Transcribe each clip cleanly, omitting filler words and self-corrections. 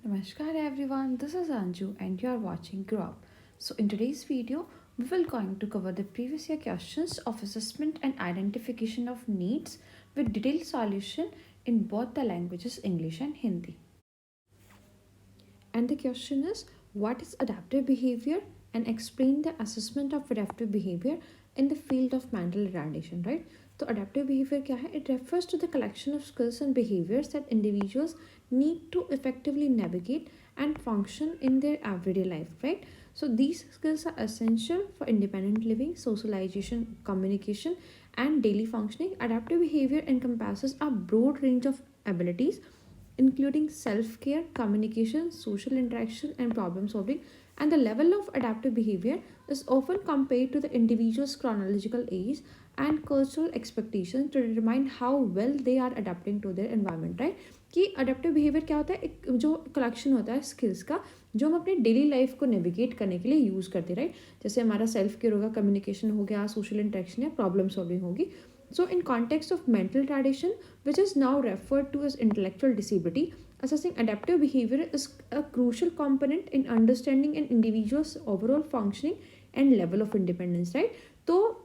Namaskar everyone, this is Anju and you are watching Grow Up. So in today's video, we will going to cover the previous year questions of assessment and identification of needs with detailed solution in both the languages English and Hindi. And the question is, what is adaptive behavior? And explain the assessment of adaptive behavior in the field of mental retardation, right? So adaptive behavior क्या है? It refers to the collection of skills and behaviors that individuals need to effectively navigate and function in their everyday life, right? So these skills are essential for independent living, socialization, communication, and daily functioning. Adaptive behavior encompasses a broad range of abilities including self care, communication, social interaction, and problem solving. And the level of adaptive behavior is often compared to the individual's chronological age and cultural expectations to determine how well they are adapting to their environment, right? कि adaptive behaviour क्या होता है, एक जो collection होता है skills का जो हम अपने डेली लाइफ को नेविगेट करने के लिए यूज़ करते, राइट? जैसे हमारा सेल्फ केयर होगा, कम्युनिकेशन हो गया, सोशल इंटरेक्शन या प्रॉब्लम सॉल्विंग होगी. So, in context of mental retardation, which is now referred to as intellectual disability, assessing adaptive behavior is a crucial component in understanding an individual's overall functioning and level of independence, right? तो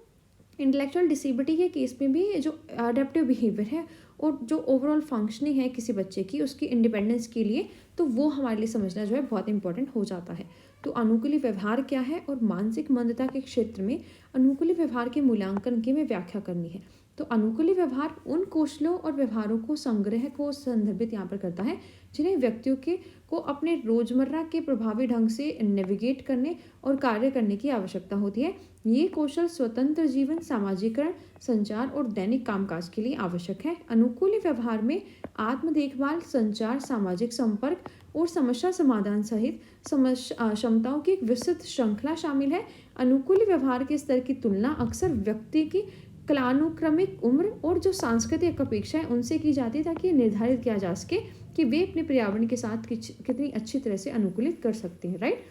intellectual disability के case में भी जो adaptive behaviour है और जो overall functioning है किसी बच्चे की उसकी इंडिपेंडेंस के लिए, तो वो हमारे लिए समझना जो है बहुत इंपॉर्टेंट हो जाता है. तो अनुकूली व्यवहार क्या है और मानसिक मंदता के क्षेत्र में अनुकूली व्यवहार के मूल्यांकन की में व्याख्या करनी है. तो अनुकूली व्यवहार उन कौशलों और व्यवहारों को संग्रह को संदर्भित यहाँ पर करता है जिन्हें व्यक्तियों के को अपने रोजमर्रा के प्रभावी ढंग से नेविगेट करने और कार्य करने की आवश्यकता होती है. ये कौशल स्वतंत्र जीवन, सामाजिकरण, संचार और दैनिक कामकाज के लिए आवश्यक है. अनुकूली व्यवहार में आत्म देखभाल, संचार, सामाजिक संपर्क और समस्या समाधान सहित क्षमताओं की एक विस्तृत श्रृंखला शामिल है. अनुकूली व्यवहार के स्तर की तुलना अक्सर व्यक्ति की कालानुक्रमिक उम्र और जो सांस्कृतिक अपेक्षाएं उनसे की जाती है ताकि निर्धारित किया जा सके कि वे अपने पर्यावरण के साथ कितनी अच्छी तरह से अनुकूलित कर सकते हैं, राइट?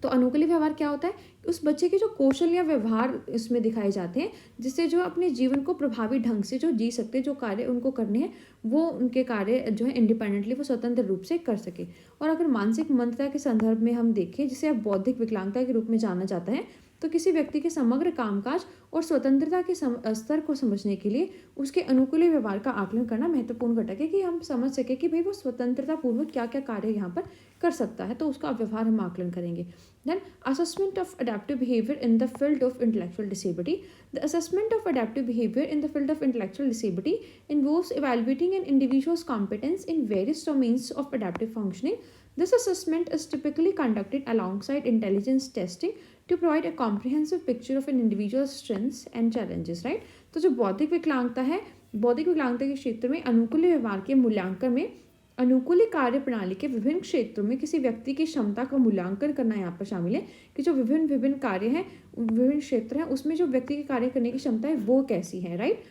तो अनुकूली व्यवहार क्या होता है? उस बच्चे के जो कौशल या व्यवहार इसमें दिखाए जाते हैं जिससे जो अपने जीवन को प्रभावी ढंग से जो जी सकते हैं, जो कार्य उनको करने हैं वो उनके कार्य जो है इंडिपेंडेंटली वो स्वतंत्र रूप से कर सके. और अगर मानसिक मंदता के संदर्भ में हम देखें जिसे अब बौद्धिक विकलांगता के रूप में जाना जाता है, तो किसी व्यक्ति के समग्र कामकाज और स्वतंत्रता के स्तर को समझने के लिए उसके अनुकूली व्यवहार का आकलन करना महत्वपूर्ण घटक है कि हम समझ सके कि भाई वो स्वतंत्रता पूर्वक क्या क्या कार्य यहाँ पर कर सकता है, तो उसका व्यवहार हम आकलन करेंगे. Then, assessment of adaptive behavior in the field of intellectual disability. The assessment of adaptive behavior in the field of intellectual disability involves evaluating an individual's competence in various domains of adaptive functioning. This assessment is typically conducted alongside intelligence testing to provide a comprehensive picture of an individual's strengths and challenges, right? तो जो बौद्धिक विकलांगता है, बौद्धिक विकलांगता के क्षेत्र में अनुकूली व्यवहार के मूल्यांकन में अनुकूली कार्य प्रणाली के विभिन्न क्षेत्रों में किसी व्यक्ति की क्षमता का मूल्यांकन करना यहाँ पर शामिल है कि जो विभिन्न विभिन्न कार्य हैं, विभिन्न क्षेत्र हैं, उसमें जो व्यक्ति की कार्य करने की क्षमता है वो कैसी है, राइट?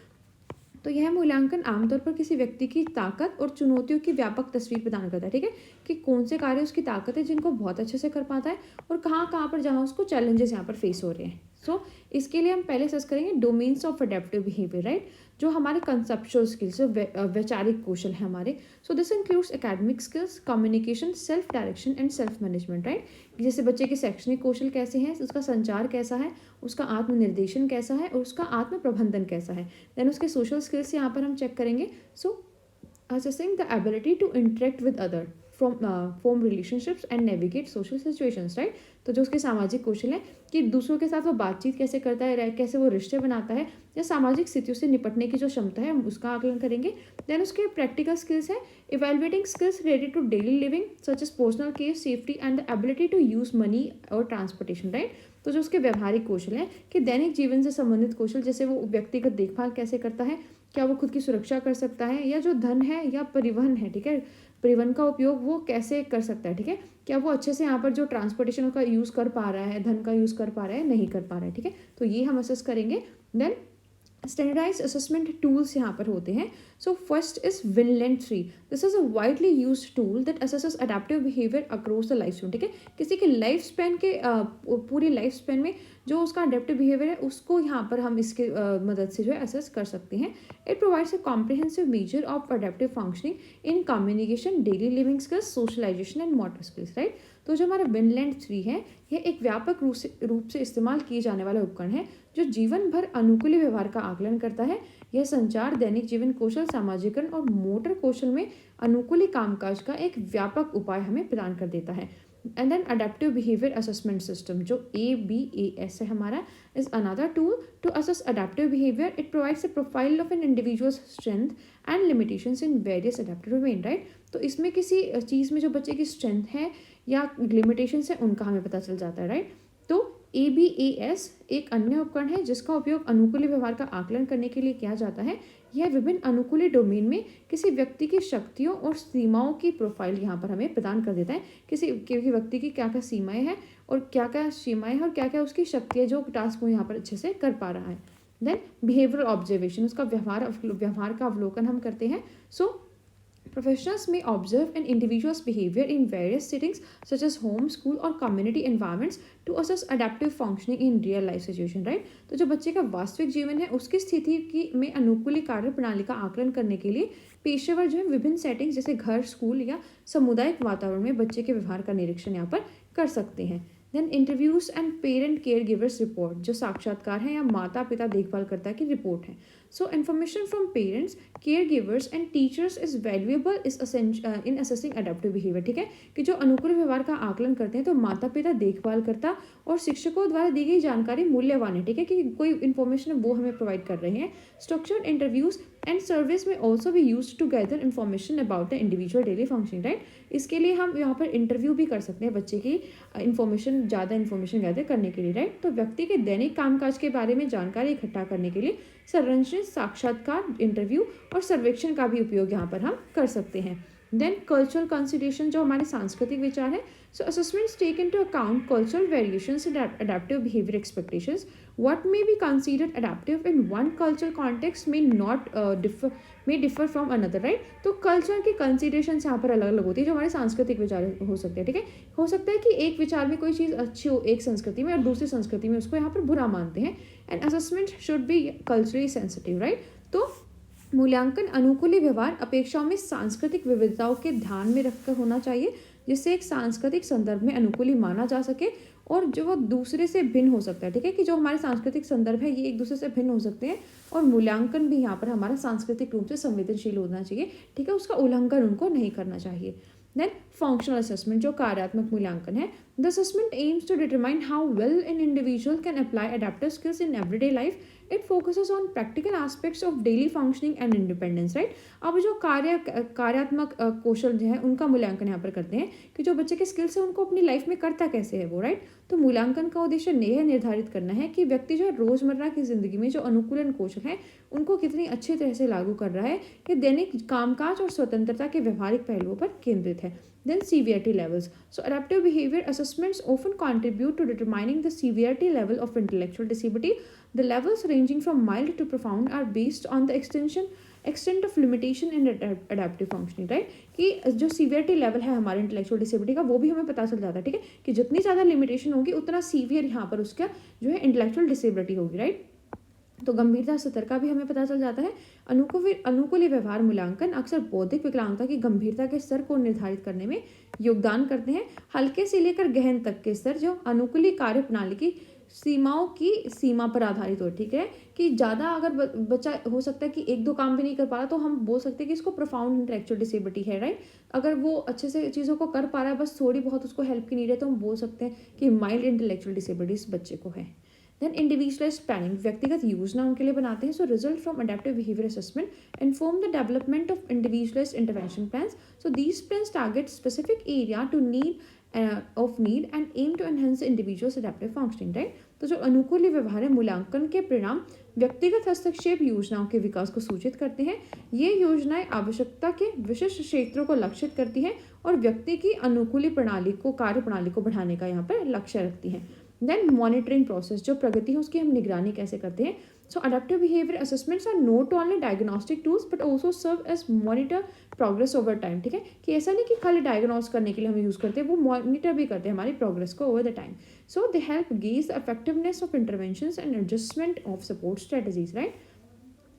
तो यह मूल्यांकन आमतौर पर किसी व्यक्ति की ताकत और चुनौतियों की व्यापक तस्वीर प्रदान करता है, ठीक है, कि कौन से कार्य उसकी ताकत है जिनको बहुत अच्छे से कर पाता है और कहाँ कहाँ पर जहाँ उसको चैलेंजेस यहाँ पर फेस हो रहे हैं. सो इसके लिए हम पहले सर्च करेंगे domains of adaptive behaviour, right? जो हमारे कंसेप्चुअल स्किल्स, जो वैचारिक कौशल है हमारे. So this includes academic skills, communication, self direction and self management, right? जैसे बच्चे के शैक्षणिक कौशल कैसे हैं, उसका संचार कैसा है, उसका आत्मनिर्देशन कैसा है और उसका आत्म प्रबंधन कैसा है. देन उसके सोशल स्किल्स यहाँ पर हम चेक करेंगे. सो assessing the ability to interact with other form relationships and navigate social situations, right? तो जो उसके सामाजिक कौशल है कि दूसरों के साथ वो बातचीत कैसे करता है, कैसे वो रिश्ते बनाता है या सामाजिक स्थितियों से निपटने की जो क्षमता है हम उसका आकलन करेंगे. देन उसके प्रैक्टिकल स्किल्स है evaluating skills related to daily living such as personal care, safety and the ability to use money और ट्रांसपोर्टेशन, राइट? तो जो उसके व्यवहारिक कौशल है कि दैनिक जीवन से संबंधित कौशल जैसे वो व्यक्तिगत देखभाल कैसे करता है, क्या वो खुद की सुरक्षा कर सकता है, या जो धन है या परिवहन है, ठीक है, परिवहन का उपयोग वो कैसे कर सकता है, ठीक है, क्या वो अच्छे से यहाँ पर जो ट्रांसपोर्टेशन का यूज़ कर पा रहा है, धन का यूज़ कर पा रहा है, नहीं कर पा रहा है, ठीक है. तो ये हम असेस करेंगे. देन स्टैंडर्डाइज असेसमेंट टूल्स यहाँ पर होते हैं. So first is Vinland 3. This is a widely used tool that assesses adaptive behaviour across the life span. ठीक है, किसी के लाइफ स्पैन के पूरी लाइफ स्पैन में जो उसका अडेप्टिव बिहेवियर है उसको यहाँ पर हम इसके मदद से जो है असेस कर सकते हैं. It provides a comprehensive measure of adaptive functioning in communication, daily living skills, socialisation and motor skills. Right, तो जो हमारा विनलैंड 3 है यह एक व्यापक रूप से इस्तेमाल किए जाने वाला उपकरण है जो जीवन भर अनुकूली व्यवहार का आकलन करता है. यह संचार, दैनिक जीवन कौशल, सामाजिकरण और मोटर कौशल में अनुकूली कामकाज का एक व्यापक उपाय हमें प्रदान कर देता है. And then adaptive behaviour assessment system जो ABAS है हमारा, is another tool to assess adaptive behaviour. It provides a profile of an individual's strength and limitations in various adaptive domain. Right, तो इसमें किसी चीज़ में जो बच्चे की स्ट्रेंथ है या लिमिटेशंस है उनका हमें पता चल जाता है. राइट, तो ABAS एक अन्य उपकरण है जिसका उपयोग अनुकूली व्यवहार का आकलन करने के लिए किया जाता है. यह विभिन्न अनुकूली डोमेन में किसी व्यक्ति की शक्तियों और सीमाओं की प्रोफाइल यहाँ पर हमें प्रदान कर देता है. किसी व्यक्ति की क्या क्या सीमाएं हैं और क्या क्या सीमाएं हैं और क्या क्या उसकी शक्तियाँ जो टास्क वो यहाँ पर अच्छे से कर पा रहा है. देन बिहेवियरल ऑब्जर्वेशन, उसका व्यवहार का अवलोकन हम करते हैं. सो professionals may observe an individual's behavior in various settings such as home, school or community environments to assess adaptive functioning in real life situation. Right, तो जो बच्चे का वास्तविक जीवन है उसकी स्थिति की में अनुकूली कार्य प्रणाली का आकलन करने के लिए पेशेवर जो है विभिन्न सेटिंग्स जैसे घर, स्कूल या सामुदायिक वातावरण में बच्चे के व्यवहार का निरीक्षण यहाँ पर कर सकते हैं. Then interviews and parent care givers report, जो साक्षात्कार है या माता पिता देखभाल करता की रिपोर्ट है. So information from parents, care givers and teachers is valuable in assessing adaptive behaviour. ठीक है, कि जो अनुकूल व्यवहार का आकलन करते हैं तो माता पिता, देखभाल करता और शिक्षकों द्वारा दी गई जानकारी मूल्यवान है. ठीक है, कि कोई इन्फॉर्मेशन है वो हमें प्रोवाइड कर रहे हैं. स्ट्रक्चर्ड इंटरव्यूज एंड सर्विस में ऑल्सो भी use to gather information about the individual daily functioning. Right, इसके लिए हम यहाँ पर इंटरव्यू भी कर सकते हैं बच्चे की ज़्यादा इन्फॉर्मेशन गैदर करने के लिए. राइट, तो व्यक्ति के दैनिक कामकाज के बारे में जानकारी इकट्ठा करने के लिए संरचित साक्षात्कार, इंटरव्यू और सर्वेक्षण का भी उपयोग यहाँ पर हम कर सकते हैं. देन कल्चरल कंसिडरेशन, जो हमारे सांस्कृतिक विचार है. So assessments take into account cultural variations in adaptive behaviour expectations. What may be considered adaptive in one cultural context may differ from another. Right, तो कल्चर की कंसिडरेशन यहाँ पर अलग अलग होती है जो हमारे सांस्कृतिक विचार हो सकते हैं. ठीक है, हो सकता है कि एक विचार में कोई चीज़ अच्छी हो एक संस्कृति में और दूसरी संस्कृति में उसको यहाँ पर बुरा मानते हैं. And assessment should be culturally sensitive. Right, तो मूल्यांकन अनुकूली व्यवहार अपेक्षाओं में सांस्कृतिक विविधताओं के ध्यान में रखकर होना चाहिए जिससे एक सांस्कृतिक संदर्भ में अनुकूली माना जा सके और जो वो दूसरे से भिन्न हो सकता है. ठीक है, कि जो हमारे सांस्कृतिक संदर्भ है ये एक दूसरे से भिन्न हो सकते हैं और मूल्यांकन भी यहाँ पर हमारा सांस्कृतिक रूप से संवेदनशील होना चाहिए. ठीक है, उसका उल्लंघन उनको नहीं करना चाहिए. देन फंक्शनल असेसमेंट, जो कार्यात्मक मूल्यांकन है. The assessment aims to determine how well an individual can apply adaptive skills in everyday life. It focuses on practical aspects of daily functioning and independence. Right, अब जो कार्यात्मक कौशल जो है उनका मूल्यांकन यहाँ पर करते हैं कि जो बच्चे के स्किल्स है उनको अपनी लाइफ में करता कैसे है वो. राइट, तो मूल्यांकन का उद्देश्य यह निर्धारित करना है कि व्यक्ति जो है रोजमर्रा की जिंदगी में जो अनुकूलन कौशल है उनको कितनी अच्छी तरह से लागू कर रहा है, कि दैनिक कामकाज और स्वतंत्रता के व्यवहारिक पहलुओं पर केंद्रित है. Then severity levels. So adaptive behavior assessments often contribute to determining the severity level of intellectual disability. The levels ranging from mild to profound are based on the extent of limitation in adaptive functioning. Right, कि जो severity level है हमारे intellectual disability का वो भी हमें पता चल जाता है. ठीक है, कि जितनी ज़्यादा लिमिटेशन होगी उतना सीवियर यहाँ पर उसका जो है इंटेलेक्चुअल डिसेबिलिटी होगी. राइट, तो गंभीरता स्तर का भी हमें पता चल जाता है. अनुकूली व्यवहार मूल्यांकन अक्सर बौद्धिक विकलांगता की गंभीरता के स्तर को निर्धारित करने में योगदान करते हैं. हल्के से लेकर गहन तक के स्तर जो अनुकूली कार्य प्रणाली की सीमाओं की सीमा पर आधारित हो. ठीक है, कि ज़्यादा अगर बच्चा हो सकता है कि एक दो काम भी नहीं कर पा रहा तो हम बोल सकते हैं कि इसको प्रोफाउंड इंटेलेक्चुअल डिसेबिलिटी है. राइट, अगर वो अच्छे से चीज़ों को कर पा रहा है बस थोड़ी बहुत उसको हेल्प की नीड है तो हम बोल सकते हैं कि माइल्ड इंटेलेक्चुअल डिसेबिलिटी इस बच्चे को है. देन इंडिविजुअलाइज्ड प्लानिंग, व्यक्तिगत योजना उनके लिए बनाते हैं. So result from adaptive behaviour assessment inform the development of individualised intervention plans. So these plans target specific area to need and aim to enhance individual's adaptive functioning. Right, तो जो अनुकूली व्यवहार है मूल्यांकन के परिणाम व्यक्तिगत हस्तक्षेप योजनाओं के विकास को सूचित करते हैं. ये योजनाएं आवश्यकता के विशिष्ट क्षेत्रों को लक्षित करती हैं और व्यक्ति की अनुकूली कार्य प्रणाली को बढ़ाने का यहाँ पर लक्ष्य रखती हैं. देन मॉनिटरिंग प्रोसेस, जो प्रगति है उसकी हम निगरानी कैसे करते हैं. So adaptive behavior assessments are not only diagnostic tools but also serve as monitor progress over time. ठीक है, कि ऐसा नहीं कि खाली डायग्नोस करने के लिए हम यूज़ करते हैं, वो मॉनिटर भी करते हैं हमारी प्रोग्रेस को over the time. So they help gauge the effectiveness of interventions and adjustment of support strategies, right.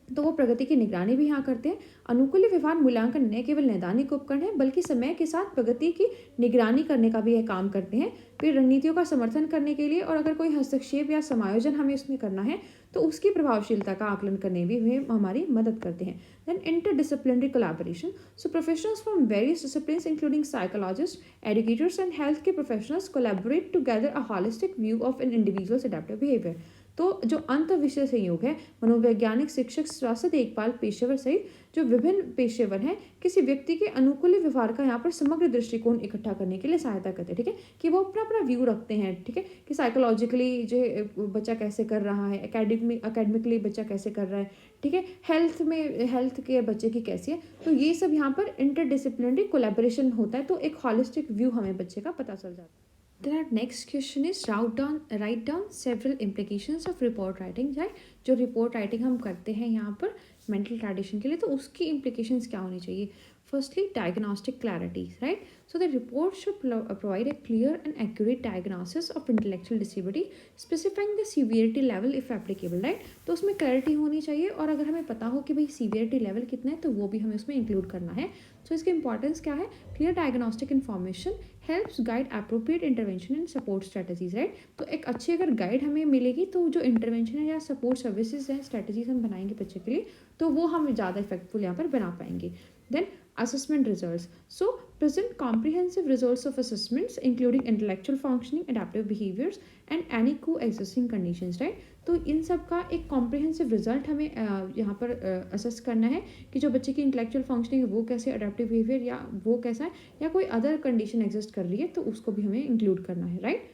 तो वो प्रगति की निगरानी भी यहाँ करते हैं. अनुकूल व्यवहार मूल्यांकन न केवल नैदानिक उपकरण है बल्कि समय के साथ प्रगति की निगरानी करने का भी यह काम करते हैं. फिर रणनीतियों का समर्थन करने के लिए और अगर कोई हस्तक्षेप या समायोजन हमें इसमें करना है तो उसकी प्रभावशीलता का आकलन करने भी वे हमारी मदद करते हैं. Then interdisciplinary collaboration. So professionals from various disciplines including psychologist, educators and health care professionals collaborate together a holistic view of an individual's adaptive behaviour. तो जो अंत विषय संयोग है, मनोवैज्ञानिक, शिक्षक, स्वास्थ्य देखभाल पेशेवर सहित जो विभिन्न पेशेवर हैं किसी व्यक्ति के अनुकूल व्यवहार का यहाँ पर समग्र दृष्टिकोण इकट्ठा करने के लिए सहायता करते हैं. ठीक है, कि वो अपना अपना व्यू रखते हैं. ठीक है, कि साइकोलॉजिकली जो बच्चा कैसे कर रहा है, एकेडमिकली बच्चा कैसे कर रहा है. ठीक है, हेल्थ के बच्चे की कैसी है. तो ये सब यहाँ पर इंटरडिसिप्लिनरी कोलैबोरेशन होता है, तो एक हॉलिस्टिक व्यू हमें बच्चे का पता चल जाता है. Then our next question is write down several implications of report writing, right. जो रिपोर्ट राइटिंग हम करते हैं यहाँ पर मेंटल रिटार्डेशन के लिए, तो उसकी implications क्या होनी चाहिए. Firstly, diagnostic clarity, right. So the report should provide a clear and accurate diagnosis of intellectual disability, specifying the severity level if applicable, right. तो उसमें clarity होनी चाहिए और अगर हमें पता हो कि भाई severity level कितना है तो वो भी हमें उसमें include करना है. So इसकी importance क्या है. Clear diagnostic information helps guide appropriate intervention and support strategies, right. तो एक अच्छी अगर गाइड हमें मिलेगी तो जो इंटरवेंशन है या सपोर्ट सर्विसेज हैं, स्ट्रेटजीज हम बनाएंगे बच्चे के लिए, तो वो हम ज़्यादा इफेक्टफुल यहाँ पर बना पाएंगे. Then assessment results. So present comprehensive results of assessments including intellectual functioning, adaptive behaviors and any coexisting conditions, right. तो इन सब का एक कॉम्प्रिहेंसिव रिजल्ट हमें यहाँ पर असेस करना है कि जो बच्चे की इंटेलेक्चुअल फंक्शनिंग है वो कैसे, अडेप्टिव बिहेवियर या वो कैसा है, या कोई अदर कंडीशन एग्जिस्ट कर रही है तो उसको भी हमें इंक्लूड करना है, right.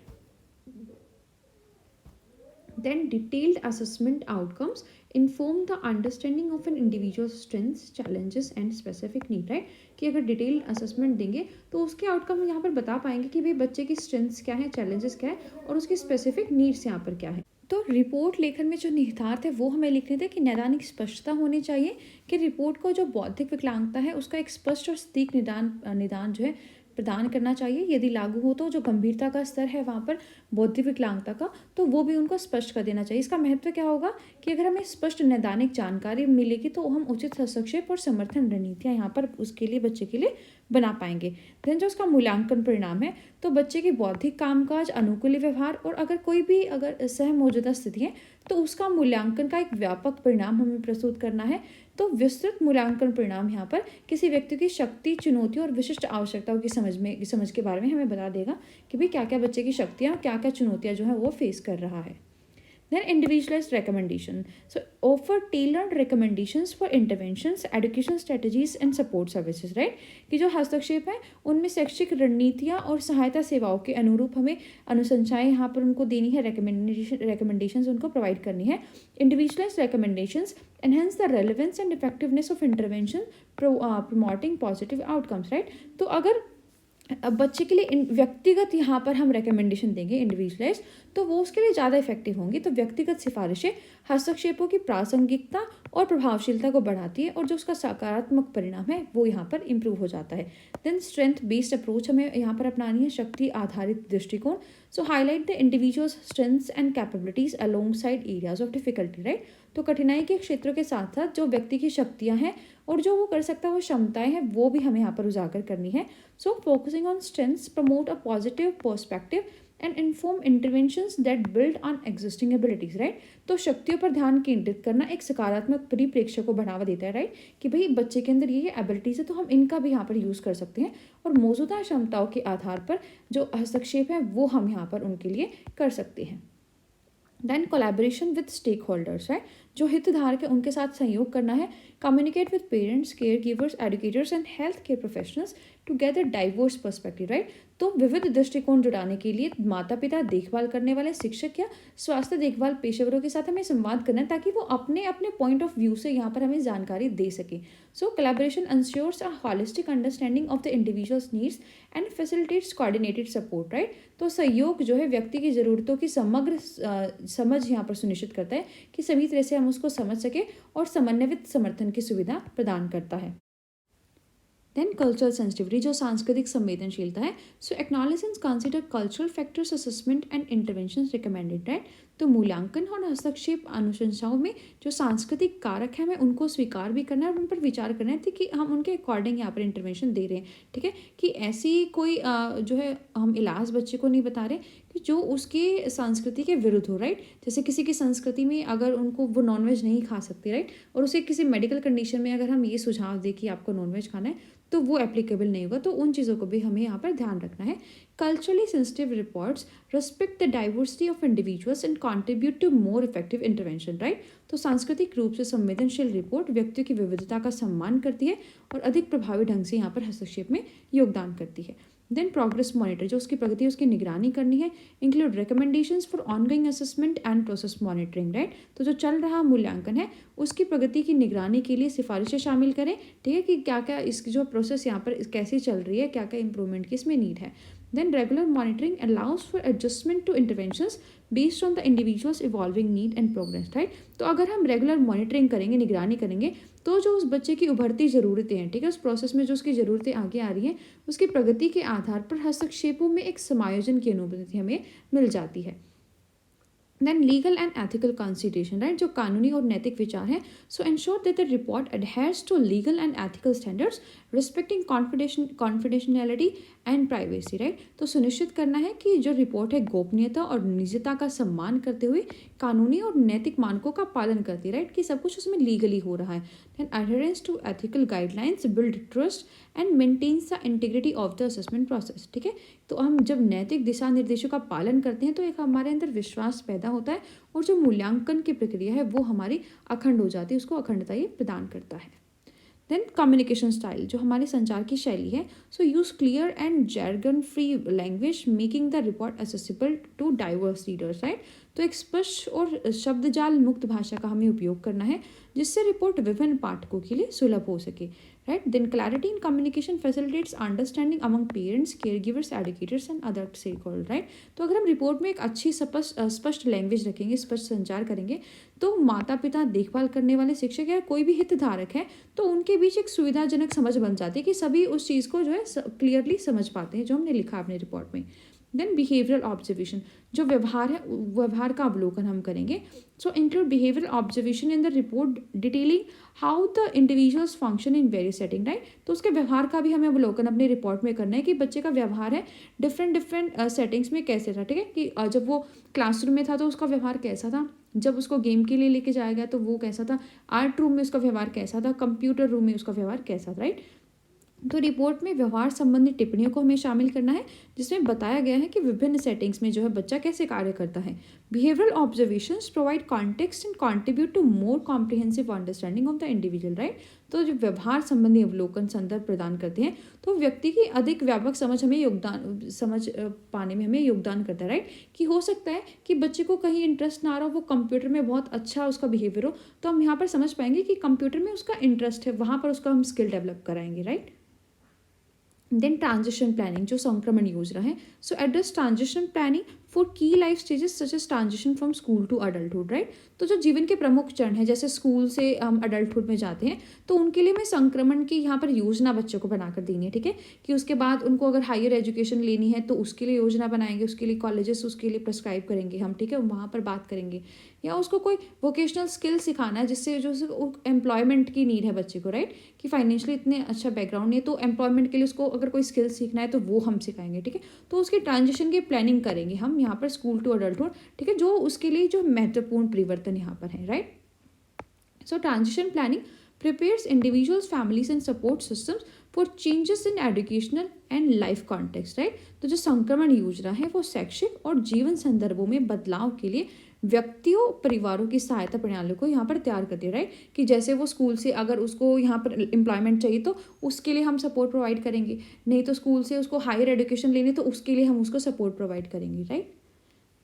Then detailed assessment outcomes inform the understanding of an individual's strengths, challenges and specific need, right. कि अगर डिटेल्ड असेसमेंट देंगे तो उसके आउटकम यहाँ पर बता पाएंगे कि भाई बच्चे की स्ट्रेंथ्स क्या है, चैलेंजेस क्या है और उसकी स्पेसिफिक नीड्स यहाँ पर क्या है. तो रिपोर्ट लेखन में जो निहितार्थ है वो हमें लिखने थे कि नैदानिक स्पष्टता होनी चाहिए कि रिपोर्ट को जो बौद्धिक विकलांगता है उसका एक स्पष्ट और सटीक निदान जो है प्रदान करना चाहिए. यदि लागू हो तो जो गंभीरता का स्तर है वहाँ पर बौद्धिक विकलांगता का, तो वो भी उनको स्पष्ट कर देना चाहिए. इसका महत्व क्या होगा कि अगर हमें स्पष्ट नैदानिक जानकारी मिलेगी तो हम उचित हस्तक्षेप और समर्थन रणनीतियाँ यहाँ पर उसके लिए बच्चे के लिए बना पाएंगे. देन जो उसका मूल्यांकन परिणाम है तो बच्चे की बौद्धिक कामकाज, अनुकूल व्यवहार और अगर कोई भी अगर सह मौजूदा स्थिति है तो उसका मूल्यांकन का एक व्यापक परिणाम हमें प्रस्तुत करना है. तो विस्तृत मूल्यांकन परिणाम यहाँ पर किसी व्यक्ति की शक्ति, चुनौतियों और विशिष्ट आवश्यकताओं की समझ के बारे में हमें बता देगा कि भाई क्या क्या बच्चे की शक्तियाँ, क्या क्या चुनौतियाँ जो है वो फेस कर रहा है. Then individualized recommendation. So offer tailored recommendations for interventions, education strategies and support services, right. कि जो हस्तक्षेप है उनमें शैक्षिक रणनीतियाँ और सहायता सेवाओं के अनुरूप हमें अनुशंसाएं यहाँ पर उनको देनी है, recommendations उनको प्रोवाइड करनी है. Individualized recommendations enhance the relevance and effectiveness of intervention, promoting positive outcomes, right. तो अगर अब बच्चे के लिए व्यक्तिगत यहाँ पर हम रिकमेंडेशन देंगे इंडिविजुअलाइज, तो वो उसके लिए ज़्यादा इफेक्टिव होंगी. तो व्यक्तिगत सिफारिशें हस्तक्षेपों की प्रासंगिकता और प्रभावशीलता को बढ़ाती है और जो उसका सकारात्मक परिणाम है वो यहाँ पर इम्प्रूव हो जाता है. देन स्ट्रेंथ बेस्ड अप्रोच हमें यहाँ पर अपनानी है, शक्ति आधारित दृष्टिकोण. So highlight the individual's strengths and capabilities alongside areas of difficulty, right. तो कठिनाई के क्षेत्रों के साथ साथ जो व्यक्ति की शक्तियाँ हैं और जो वो कर सकता है वो क्षमताएं हैं वो भी हमें यहाँ पर उजागर करनी है. So focusing on strengths promote a positive perspective and inform interventions that build on existing abilities, right. तो शक्तियों पर ध्यान केंद्रित करना एक सकारात्मक परिप्रेक्ष्य को बढ़ावा देता है, राइट. कि भाई बच्चे के अंदर ये एबिलिटीज़ है तो हम इनका भी यहाँ पर यूज़ कर सकते हैं और मौजूदा क्षमताओं के आधार पर जो हस्तक्षेप है वो हम यहाँ पर उनके लिए कर सकते हैं. Then collaboration with stake holders, right. जो हितधारक है उनके साथ सहयोग करना है. Communicate with parents, care givers, educators and health care professionals to gather diverse perspective, right. तो विविध दृष्टिकोण जुटाने के लिए माता पिता, देखभाल करने वाले शिक्षक या स्वास्थ्य देखभाल पेशेवरों के साथ हमें संवाद करना है ताकि वो अपने अपने पॉइंट ऑफ व्यू से यहाँ पर हमें जानकारी दे सकें. So collaboration ensures a holistic understanding of the individual's needs and facilitates coordinated support, right. तो सहयोग जो है व्यक्ति की ज़रूरतों की समग्र समझ यहाँ पर सुनिश्चित करता है कि सभी तरह से हम हम उसको समझ सके और समन्वित समर्थन की सुविधा प्रदान करता है। देन कल्चरल सेंसिटिविटी, जो सांस्कृतिक संवेदनशीलता है। So acknowledge and consider cultural factors assessment and intervention recommended, right. तो मूल्यांकन और हस्तक्षेप अनुशंसाओं में जो सांस्कृतिक कारक है हमें उनको स्वीकार भी करना है और उन पर विचार करना है कि हम उनके अकॉर्डिंग यहाँ पर इंटरवेंशन दे रहे हैं, ठीक है। कि ऐसी कोई जो है हम इलाज बच्चे को नहीं बता रहे कि जो उसके संस्कृति के विरुद्ध हो, राइट। जैसे किसी की संस्कृति में अगर उनको वो नॉनवेज नहीं खा सकते, राइट, और उसे किसी मेडिकल कंडीशन में अगर हम ये सुझाव दें कि आपको नॉनवेज खाना है तो वो एप्लीकेबल नहीं होगा। तो उन चीज़ों को भी हमें यहाँ पर ध्यान रखना है। Culturally sensitive reports respect the diversity of individuals and contribute to more effective intervention, right. तो सांस्कृतिक रूप से संवेदनशील रिपोर्ट व्यक्तियों की विविधता का सम्मान करती है और अधिक प्रभावी ढंग से यहाँ पर हस्तक्षेप में योगदान करती है। देन प्रोग्रेस मॉनिटर, जो उसकी प्रगति उसकी निगरानी करनी है। Include recommendations for ongoing assessment and process monitoring, right. तो जो चल रहा मूल्यांकन है उसकी प्रगति की निगरानी के लिए सिफारिशें शामिल करें, ठीक है, कि क्या क्या इसकी जो प्रोसेस यहाँ पर कैसी चल रही है, क्या क्या इंप्रूवमेंट की इसमें नीड है। Then regular monitoring allows for adjustment to interventions based on the individual's evolving need and progress, right. तो अगर हम रेगुलर मॉनिटरिंग करेंगे, निगरानी करेंगे, तो जो उस बच्चे की उभरती ज़रूरतें हैं, ठीक है, उस प्रोसेस में जो उसकी ज़रूरतें आगे आ रही हैं, उसकी प्रगति के आधार पर हस्तक्षेपों में एक समायोजन की अनुमति हमें मिल जाती है। Then legal and ethical consideration, right, जो कानूनी और नैतिक विचार हैं। So ensure that the report adheres to legal and ethical standards respecting confidentiality and privacy, right. तो सुनिश्चित करना है कि जो रिपोर्ट है गोपनीयता और निजता का सम्मान करते हुए कानूनी और नैतिक मानकों का पालन करती है, राइट, कि सब कुछ उसमें लीगली हो रहा है। Then adherence to ethical guidelines build trust and maintains the integrity of the assessment process, ठीक है। तो हम जब नैतिक दिशा निर्देशों का पालन करते हैं तो एक हमारे अंदर विश्वास पैदा होता है और जो मूल्यांकन की प्रक्रिया है वो हमारी अखंड हो जाती है, उसको अखंडता ये प्रदान करता है। देन कम्युनिकेशन स्टाइल, जो हमारे संचार की शैली है। So use clear and jargon free language making the report accessible to diverse readers, right. तो एक स्पष्ट और शब्दजाल मुक्त भाषा का हमें उपयोग करना है जिससे रिपोर्ट विभिन्न पाठकों के लिए सुलभ हो सके, right. Then clarity in communication facilitates understanding among parents, care givers, educators and other stakeholder, right. तो अगर हम रिपोर्ट में एक अच्छी स्पष्ट लैंग्वेज रखेंगे, स्पष्ट संचार करेंगे, तो माता पिता, देखभाल करने वाले शिक्षक या कोई भी हितधारक है तो उनके बीच एक सुविधाजनक समझ बन जाती है कि सभी उस चीज़ को जो है क्लियरली समझ पाते हैं जो हमने लिखा अपने रिपोर्ट में। देन बिहेवियरल ऑब्जर्वेशन, जो व्यवहार है व्यवहार का अवलोकन हम करेंगे। So include behavioural observation in the report detailing how the individuals function in various setting, right. तो उसके व्यवहार का भी हमें अवलोकन अपने रिपोर्ट में करना है कि बच्चे का व्यवहार है डिफरेंट सेटिंग्स में कैसे था, ठीक है, कि जब वो क्लासरूम में था तो उसका व्यवहार कैसा था, जब उसको गेम के लिए लेके जाया गया तो वो कैसा था, आर्ट रूम में उसका व्यवहार कैसा था, कंप्यूटर रूम में उसका व्यवहार कैसा था, राइट। तो रिपोर्ट में व्यवहार संबंधी टिप्पणियों को हमें शामिल करना है जिसमें बताया गया है कि विभिन्न सेटिंग्स में जो है बच्चा कैसे कार्य करता है। Behavioural observations provide context and contribute to more comprehensive understanding of the individual, right. तो जो व्यवहार संबंधी अवलोकन संदर्भ प्रदान करते हैं तो व्यक्ति की अधिक व्यापक समझ पाने में हमें योगदान करता है, राइट। कि हो सकता है कि बच्चे को कहीं इंटरेस्ट ना आ रहा हो, वो कंप्यूटर में बहुत अच्छा उसका बिहेवियर हो, तो हम यहाँ पर समझ पाएंगे कि कंप्यूटर में उसका इंटरेस्ट है, वहाँ पर उसका हम स्किल डेवलप कराएंगे, राइट। देन ट्रांजिशन प्लानिंग, जो संक्रमण योजना है। So address transition planning for key life stages such as transition from school to adulthood, right. तो जो जीवन के प्रमुख चरण है, जैसे स्कूल से हम अडल्टहुड में जाते हैं, तो उनके लिए हमें संक्रमण की यहाँ पर योजना बच्चों को बनाकर देनी है, ठीक है। कि उसके बाद उनको अगर हायर एजुकेशन लेनी है तो उसके लिए योजना बनाएंगे, उसके लिए कॉलेजेस उसके लिए प्रिस्क्राइब करेंगे हम, ठीक है, वहाँ पर बात करेंगे। या उसको कोई वोकेशनल स्किल सिखाना है जिससे जो एम्प्लॉयमेंट की नीड है बच्चे को, राइट, कि फाइनेंशियली इतने अच्छा बैकग्राउंड नहीं है तो एम्प्लॉयमेंट के लिए उसको अगर कोई स्किल सीखना है तो वो हम सिखाएंगे, ठीक है। तो उसके ट्रांजिशन की प्लानिंग करेंगे हम यहाँ पर स्कूल टू अडल्टहुड, ठीक है, जो उसके लिए जो महत्वपूर्ण परिवर्तन यहाँ पर है, right. So transition planning prepares individuals, families and support systems for changes in educational and life context, right। तो जो संक्रमण योजना है वो शैक्षिक और जीवन संदर्भों में बदलाव के लिए व्यक्तियों, परिवारों की सहायता प्रणाली को यहाँ पर तैयार करती है, राइट। कि जैसे वो स्कूल से अगर उसको यहाँ पर एम्प्लॉयमेंट चाहिए तो उसके लिए हम सपोर्ट प्रोवाइड करेंगे, नहीं तो स्कूल से उसको हायर एजुकेशन लेनी तो उसके लिए हम उसको सपोर्ट प्रोवाइड करेंगे, राइट।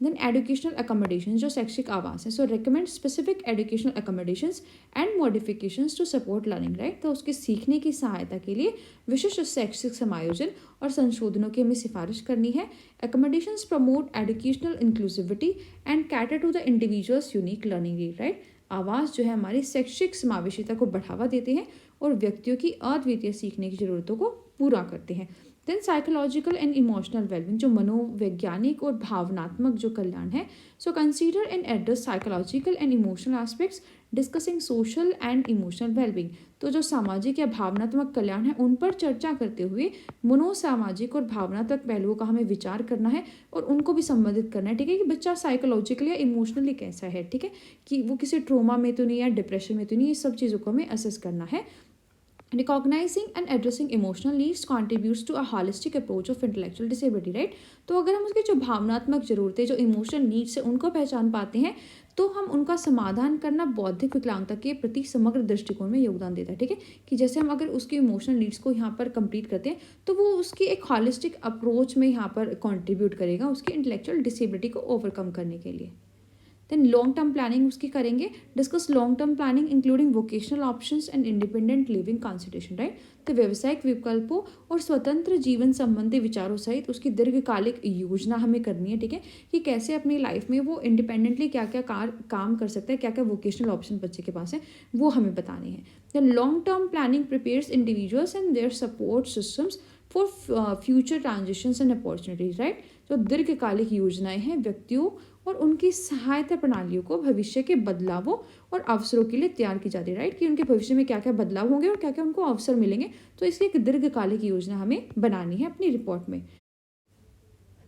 देन एजुकेशनल अकोमोडेशन, जो शैक्षिक आवास है। So recommend specific educational accommodations and modifications to support learning, right. तो उसके सीखने की सहायता के लिए विशिष्ट शैक्षिक समायोजन और संशोधनों की हमें सिफारिश करनी है। Accommodations promote educational inclusivity and cater to the individual's unique learning need, right. आवाज़ जो है हमारी शैक्षिक समावेशिता को बढ़ावा देते हैं और व्यक्तियों की अद्वितीय सीखने की ज़रूरतों को पूरा करते हैं। Then psychological and emotional wellbeing, जो मनोवैज्ञानिक और भावनात्मक जो कल्याण है, so consider and address psychological and emotional aspects discussing social and emotional wellbeing. तो जो सामाजिक या भावनात्मक कल्याण है उन पर चर्चा करते हुए मनोसामाजिक और भावनात्मक पहलुओं का हमें विचार करना है और उनको भी संबोधित करना है, ठीक है, कि बच्चा साइकोलॉजिकली या इमोशनली कैसा है, ठीक है, कि वो किसी ट्रोमा में तो नहीं या डिप्रेशन में तो नहीं, ये सब चीज़ों को हमें असेस करना है। Recognizing and addressing emotional needs contributes to a holistic approach of intellectual disability, right? तो अगर हम उसकी जो भावनात्मक ज़रूरतें, जो इमोशनल नीड्स है, उनको पहचान पाते हैं तो हम उनका समाधान करना बौद्धिक विकलांगता के प्रति समग्र दृष्टिकोण में योगदान देता है, ठीक है, कि जैसे हम अगर उसकी इमोशनल नीड्स को यहाँ पर कंप्लीट करते हैं तो वो उसकी एक हॉलिस्टिक अप्रोच में यहाँ पर कंट्रीब्यूट करेगा उसकी इंटेलेक्चुअल डिसेबिलिटी को ओवरकम करने के लिए। देन लॉन्ग टर्म प्लानिंग उसकी करेंगे, discuss long term planning including vocational options and independent living consideration, right? तो व्यवसायिक विकल्पों और स्वतंत्र जीवन संबंधी विचारों सहित उसकी दीर्घकालिक योजना हमें करनी है, ठीक है, कि कैसे अपनी लाइफ में वो इंडिपेंडेंटली क्या क्या काम कर सकता है, क्या क्या वोकेशनल ऑप्शन बच्चे के पास है, वो हमें बतानी है। Then long term planning prepares individuals and their support systems for future transitions and opportunities, right? जो दीर्घकालिक योजनाएं हैं व्यक्तियों और उनकी सहायता प्रणालियों को भविष्य के बदलावों और अवसरों के लिए तैयार की जाती है, राइट? कि उनके भविष्य में क्या क्या बदलाव होंगे और क्या क्या उनको अवसर मिलेंगे, तो इसकी एक दीर्घकालिक योजना हमें बनानी है अपनी रिपोर्ट में।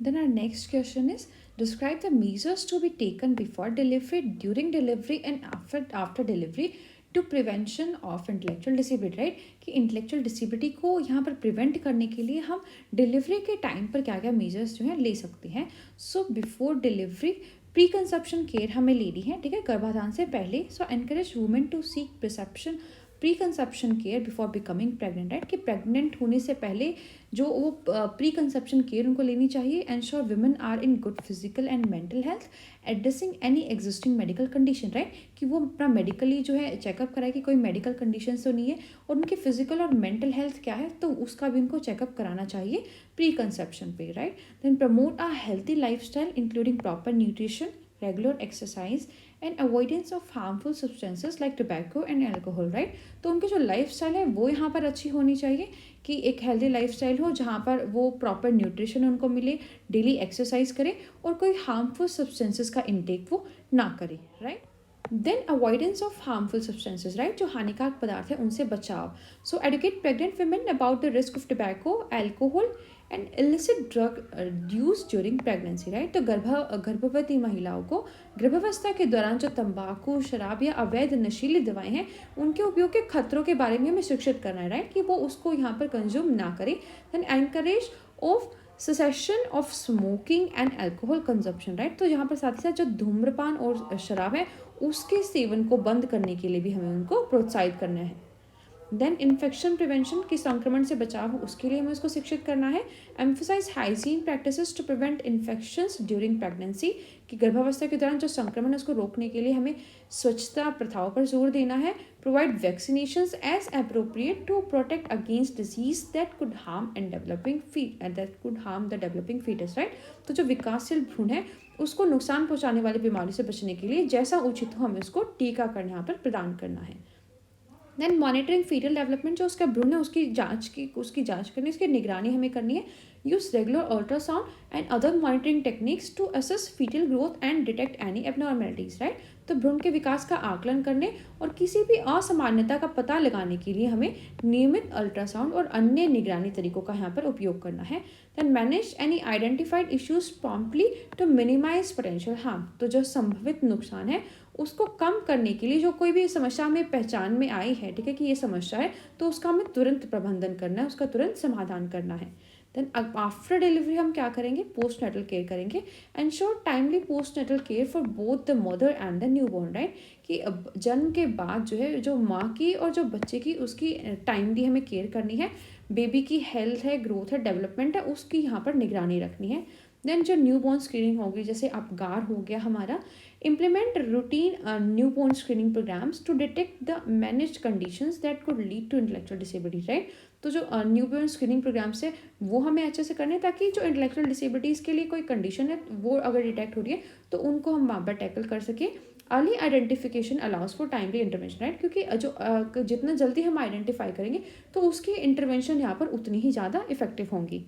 Then our next question is, describe the measures to be taken before delivery, during delivery and after delivery to prevention of intellectual disability, right? कि intellectual disability को यहाँ पर prevent करने के लिए हम डिलीवरी के टाइम पर क्या क्या measures जो है ले सकते हैं। So before delivery preconception care हमें लेनी है, ठीक है, गर्भाधान से पहले। So encourage women to seek preconception preconception care before becoming pregnant, right? कि प्रेग्नेंट होने से पहले जो वो प्री कंसेप्शन केयर उनको लेनी चाहिए। Ensure women are in good physical and mental health, addressing any existing medical condition, right? कि वो अपना मेडिकली जो है चेकअप कराए कि कोई मेडिकल कंडीशन तो नहीं है, और उनकी फिजिकल और मेंटल हेल्थ क्या है तो उसका भी उनको चेकअप कराना चाहिए प्री कंसेप्शन पे, right? Then promote a healthy life style including proper nutrition, regular exercise and avoidance of harmful substances like tobacco and alcohol, right? तो उनकी जो लाइफ स्टाइल है वो यहाँ पर अच्छी होनी चाहिए, कि एक हेल्दी लाइफ स्टाइल हो जहाँ पर वो प्रॉपर न्यूट्रिशन उनको मिले, डेली एक्सरसाइज करे और कोई हार्मफुल सब्सटेंसेस का इनटेक वो ना करे, right? Then avoidance of harmful substances, right? जो हानिकारक पदार्थ है उनसे बचाव। So educate pregnant women about the risk of tobacco, alcohol and illicit drug use during pregnancy, right? तो गर्भवती महिलाओं को गर्भावस्था के दौरान जो तंबाकू, शराब या अवैध नशीली दवाएं हैं उनके उपयोग के खतरों के बारे में हमें शिक्षित करना है, राइट? कि वो उसको यहाँ पर कंज्यूम ना करें। Then encourage of cessation of smoking and alcohol consumption, right? तो यहाँ पर साथ ही साथ जो धूम्रपान और शराब है उसके सेवन को बंद करने के लिए भी हमें उनको प्रोत्साहित करना है। देन इन्फेक्शन प्रिवेंशन, की संक्रमण से बचाव हो उसके लिए हमें उसको शिक्षित करना है। Emphasise hygiene practices to prevent infections during pregnancy, कि गर्भावस्था के दौरान जो संक्रमण है उसको रोकने के लिए हमें स्वच्छता प्रथाओं पर जोर देना है। Provide vaccinations as appropriate to protect against disease that could harm the developing fetus, right? तो जो विकासशील भ्रूण है उसको नुकसान पहुंचाने वाली बीमारी से बचने के लिए जैसा उचित हो हमें उसको टीकाकरण यहाँ पर प्रदान करना है। देन मॉनिटरिंग फीटल डेवलपमेंट, जो उसका भ्रूण है उसकी जांच करनी, उसकी निगरानी हमें करनी है। Use regular ultrasound and other monitoring techniques to assess fetal growth and detect any abnormalities, right? तो भ्रूण के विकास का आकलन करने और किसी भी असामान्यता का पता लगाने के लिए हमें नियमित अल्ट्रासाउंड और अन्य निगरानी तरीकों का यहाँ पर उपयोग करना है। Then manage any identified issues promptly to minimise potential harm, तो जो संभावित नुकसान है उसको कम करने के लिए जो कोई भी समस्या हमें पहचान में आई है, ठीक है, कि ये समस्या है तो उसका हमें तुरंत प्रबंधन करना है, उसका तुरंत समाधान करना है। देन आफ्टर डिलीवरी हम क्या करेंगे? पोस्ट नेटल केयर करेंगे। Ensure timely postnatal care for both the mother and the newborn, right? कि जन्म के बाद जो है जो माँ की और जो बच्चे की उसकी टाइमली हमें केयर करनी है। बेबी की हेल्थ है, ग्रोथ है, डेवलपमेंट है, उसकी यहाँ पर निगरानी रखनी है। देन जो न्यूबॉर्न स्क्रीनिंग होगी, जैसे अपगार हो गया हमारा, implement routine newborn screening programs to detect the managed conditions that could lead to intellectual disability, right? तो जो न्यूबॉर्न स्क्रीनिंग प्रोग्राम्स है वो हमें अच्छे से करने, ताकि जो इंटेलेक्चुअल डिसेबिलिटीज़ के लिए कोई कंडीशन है वो अगर डिटेक्ट हो रही है तो उनको हम वहाँ पर टैकल कर सकें early identification allows for timely intervention, right, क्योंकि जितना जल्दी हम आइडेंटिफाई करेंगे तो उसकी इंटरवेंशन यहाँ पर उतनी ही ज़्यादा इफेक्टिव होंगी।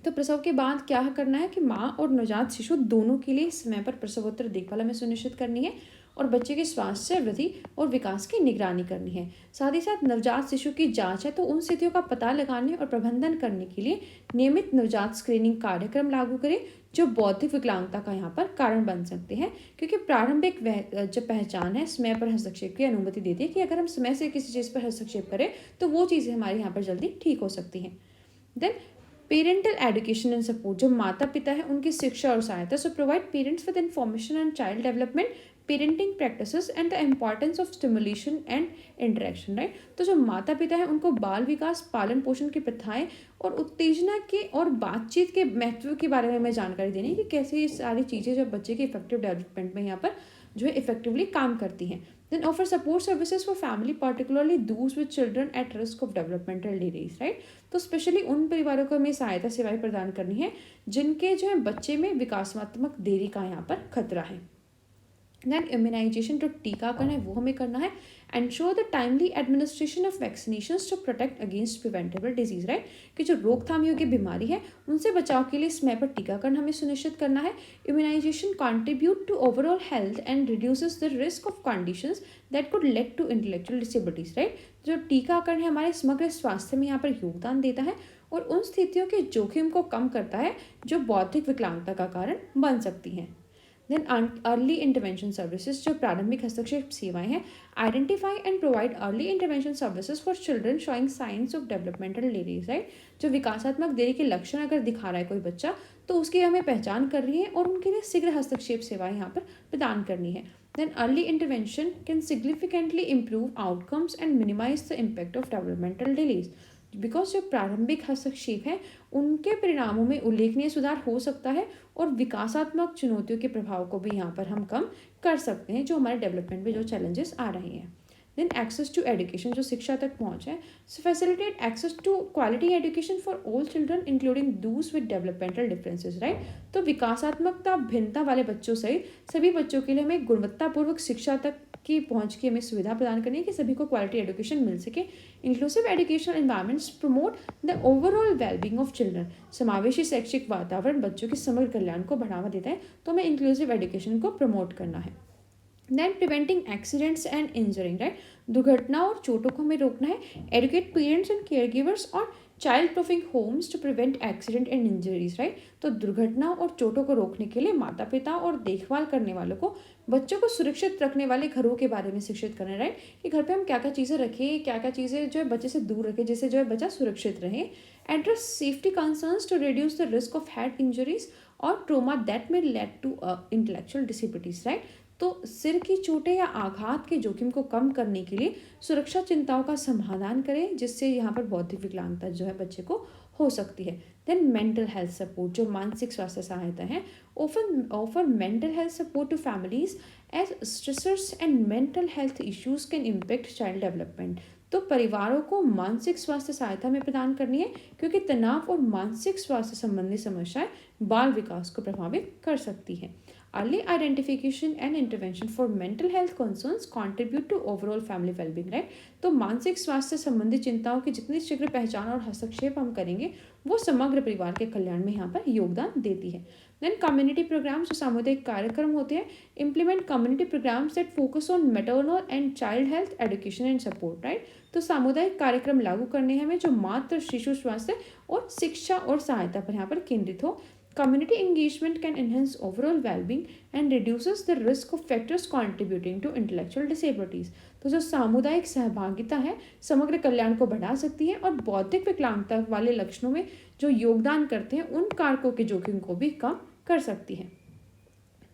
तो प्रसव के बाद क्या करना है कि माँ और नवजात शिशु दोनों के लिए समय पर प्रसवोत्तर देखभाल हमें सुनिश्चित करनी है और बच्चे के स्वास्थ्य, वृद्धि और विकास की निगरानी करनी है। साथ ही साथ नवजात शिशु की जांच है तो उन स्थितियों का पता लगाने और प्रबंधन करने के लिए नियमित नवजात स्क्रीनिंग कार्यक्रम लागू करें जो बौद्धिक विकलांगता का यहाँ पर कारण बन सकते हैं, क्योंकि प्रारंभिक जो पहचान है समय पर हस्तक्षेप की अनुमति देती है कि अगर हम समय से किसी चीज़ पर हस्तक्षेप करें तो वो चीज़ें हमारे यहाँ पर जल्दी ठीक हो सकती हैं। Then parental education and support, जो माता पिता है उनकी शिक्षा और सहायता। So provide parents with information and child development, parenting practices and the importance of stimulation and interaction, right. तो जो माता पिता है उनको बाल विकास, पालन पोषण की प्रथाएं और उत्तेजना के और बातचीत के महत्व के बारे में हमें जानकारी देनी है कि कैसे ये सारी चीज़ें जो बच्चे के इफेक्टिव डेवलपमेंट में यहाँ पर जो है इफेक्टिवली काम करती हैं। Then offer support services for family, particularly those with children at risk of developmental delays, right? तो स्पेशली उन परिवारों को हमें सहायता सेवाएं प्रदान करनी है जिनके जो है बच्चे में विकासात्मक देरी का यहाँ पर खतरा है। देन इम्यूनाइजेशन, जो टीकाकरण है वो हमें करना है। Ensure the timely administration of vaccinations to protect against preventable disease, right, कि जो रोकथाम योग्य बीमारी है उनसे बचाव के लिए समय पर टीकाकरण हमें सुनिश्चित करना है। Immunisation contribute to overall health and reduces the risk of conditions that could lead to intellectual disabilities, right. जो टीकाकरण है हमारे समग्र स्वास्थ्य में यहाँ पर योगदान देता है और उन स्थितियों के जोखिम को कम करता है जो बौद्धिक विकलांगता का कारण बन सकती हैं। देन अर्ली इंटरवेंशन सर्विसेज, जो प्रारंभिक हस्तक्षेप सेवाएं हैं। Identify and provide early intervention services for children showing science of developmental delays, right. जो विकासात्मक देरी के लक्षण अगर दिखा रहा है कोई बच्चा तो उसकी हमें पहचान करनी है और उनके लिए शीघ्र हस्तक्षेप सेवाएं यहाँ पर प्रदान करनी है। Then early intervention can significantly improve outcomes and minimise the impact of developmental delays, because जो प्रारंभिक हस्तक्षेप है उनके परिणामों में उल्लेखनीय सुधार हो सकता है और विकासात्मक चुनौतियों के प्रभाव को भी यहाँ पर हम कम कर सकते हैं जो हमारे डेवलपमेंट में जो चैलेंजेस आ रहे हैं। देन एक्सेस टू एजुकेशन, जो शिक्षा तक पहुँच है। So facilitate access to quality education for all children including those with developmental differences, right. तो विकासात्मकता भिन्नता वाले बच्चों सहित सभी बच्चों के लिए हमें गुणवत्तापूर्वक शिक्षा तक की पहुँच की हमें सुविधा प्रदान करनी है कि सभी को क्वालिटी एजुकेशन मिल सके। Inclusive educational environments promote the overall wellbeing of children, समावेशी शैक्षिक वातावरण बच्चों के समग्र कल्याण को बढ़ावा देता है, तो हमें इंक्लूसिव एजुकेशन को प्रमोट करना है। Then preventing accidents and injuring, right, दुर्घटनाओं और चोटों को हमें रोकना है। Educate parents and caregivers और childproofing homes to prevent accident and injuries, right. तो दुर्घटनाओं और चोटों को रोकने के लिए माता पिता और देखभाल करने वालों को बच्चों को सुरक्षित रखने वाले घरों के बारे में शिक्षित करना, राइट, कि घर पे हम क्या क्या चीज़ें रखें, क्या क्या चीज़ें जो है बच्चे से दूर रखें जिससे जो है बच्चा सुरक्षित रहे। Address safety concerns to reduce the risk of head injuries और trauma that may lead to intellectual disabilities, right. तो सिर की चोटें या आघात के जोखिम को कम करने के लिए सुरक्षा चिंताओं का समाधान करें जिससे यहाँ पर बौद्धिक विकलांगता जो है बच्चे को हो सकती है। देन मेंटल हेल्थ सपोर्ट, जो मानसिक स्वास्थ्य सहायता है। Offer mental health support to families as stressors and mental health issues can impact child development. तो परिवारों को मानसिक स्वास्थ्य सहायता में प्रदान करनी है क्योंकि तनाव और मानसिक स्वास्थ्य संबंधी समस्याएं बाल विकास को प्रभावित कर सकती हैं। Early identification and intervention for mental health concerns contribute to overall family well-being, right? तो मानसिक स्वास्थ्य संबंधी चिंताओं की जितनी शीघ्र पहचान और हस्तक्षेप हम करेंगे वो समग्र परिवार के कल्याण में यहाँ पर योगदान देती है। देन कम्युनिटी प्रोग्राम्स, जो सामुदायिक कार्यक्रम होते हैं। Implement community programmes that focus on maternal and child health education and support, right. तो सामुदायिक कार्यक्रम लागू करने हैं हमें जो मातृ शिशु स्वास्थ्य और शिक्षा और सहायता पर यहाँ पर केंद्रित हो। Community engagement can enhance overall well-being and reduces the risk of factors contributing to intellectual disabilities. तो जो सामुदायिक सहभागिता है समग्र कल्याण को बढ़ा सकती है और बौद्धिक विकलांगता वाले लक्षणों में जो योगदान करते हैं उन कारकों के जोखिम को भी कम कर सकती है।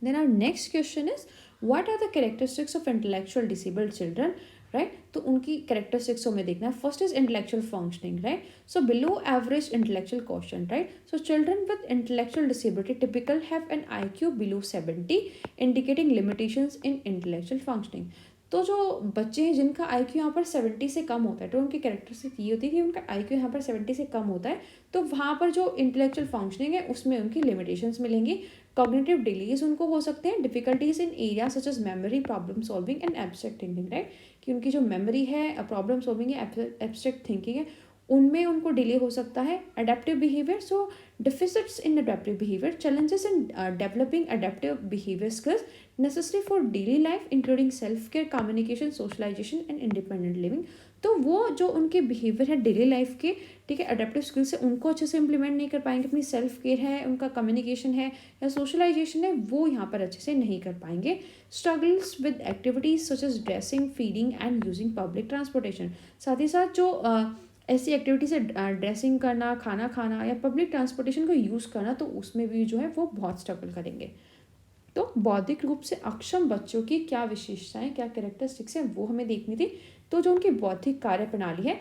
Then our next question is, what are the characteristics of intellectual disabled children? Right, तो उनकी कैरेक्टरिस्टिक्स हमें देखना है। First is intellectual functioning, right. So below average intellectual question, right. So children with intellectual disability typical have an IQ below 70 indicating limitations in intellectual functioning. तो जो बच्चे हैं जिनका आईक्यू यहाँ पर 70 से कम होता है, तो उनकी कैरेक्टरिस्टिक ये होती है कि उनका आईक्यू यहाँ पर 70 से कम होता है, तो वहाँ पर जो इंटेलेक्चुअल फंक्शनिंग है उसमें उनकी लिमिटेशंस मिलेंगी। कॉग्निटिव डिलीज उनको हो सकते हैं, difficulties in area such as memory, problem solving and abstract thinking, right, कि उनकी जो मेमोरी है, प्रॉब्लम सॉल्विंग है, एब्स्ट्रैक्ट थिंकिंग है, उनमें उनको डिले हो सकता है। Adaptive behaviour, so deficits in adaptive behaviour, challenges in developing adaptive behaviour skills necessary for daily life including self care, communication, socialisation and independent living. तो वो जो उनके बिहेवियर है डेली लाइफ के, ठीक है, अडेप्टिव स्किल्स है, उनको अच्छे से इंप्लीमेंट नहीं कर पाएंगे, अपनी सेल्फ केयर है, उनका कम्युनिकेशन है या सोशलाइजेशन है, वो यहाँ पर अच्छे से नहीं कर पाएंगे। Struggles with activities such as dressing, feeding and using public transportation, साथ ही साथ जो ऐसी एक्टिविटीज है ड्रेसिंग करना, खाना खाना या पब्लिक ट्रांसपोर्टेशन को यूज़ करना, तो उसमें भी जो है वो बहुत स्ट्रगल करेंगे। तो बौद्धिक रूप से अक्षम बच्चों की क्या विशेषताएं, क्या कैरेक्टरिस्टिक्स हैं, वो हमें देखनी थी। तो जो उनकी बौद्धिक कार्य प्रणाली है,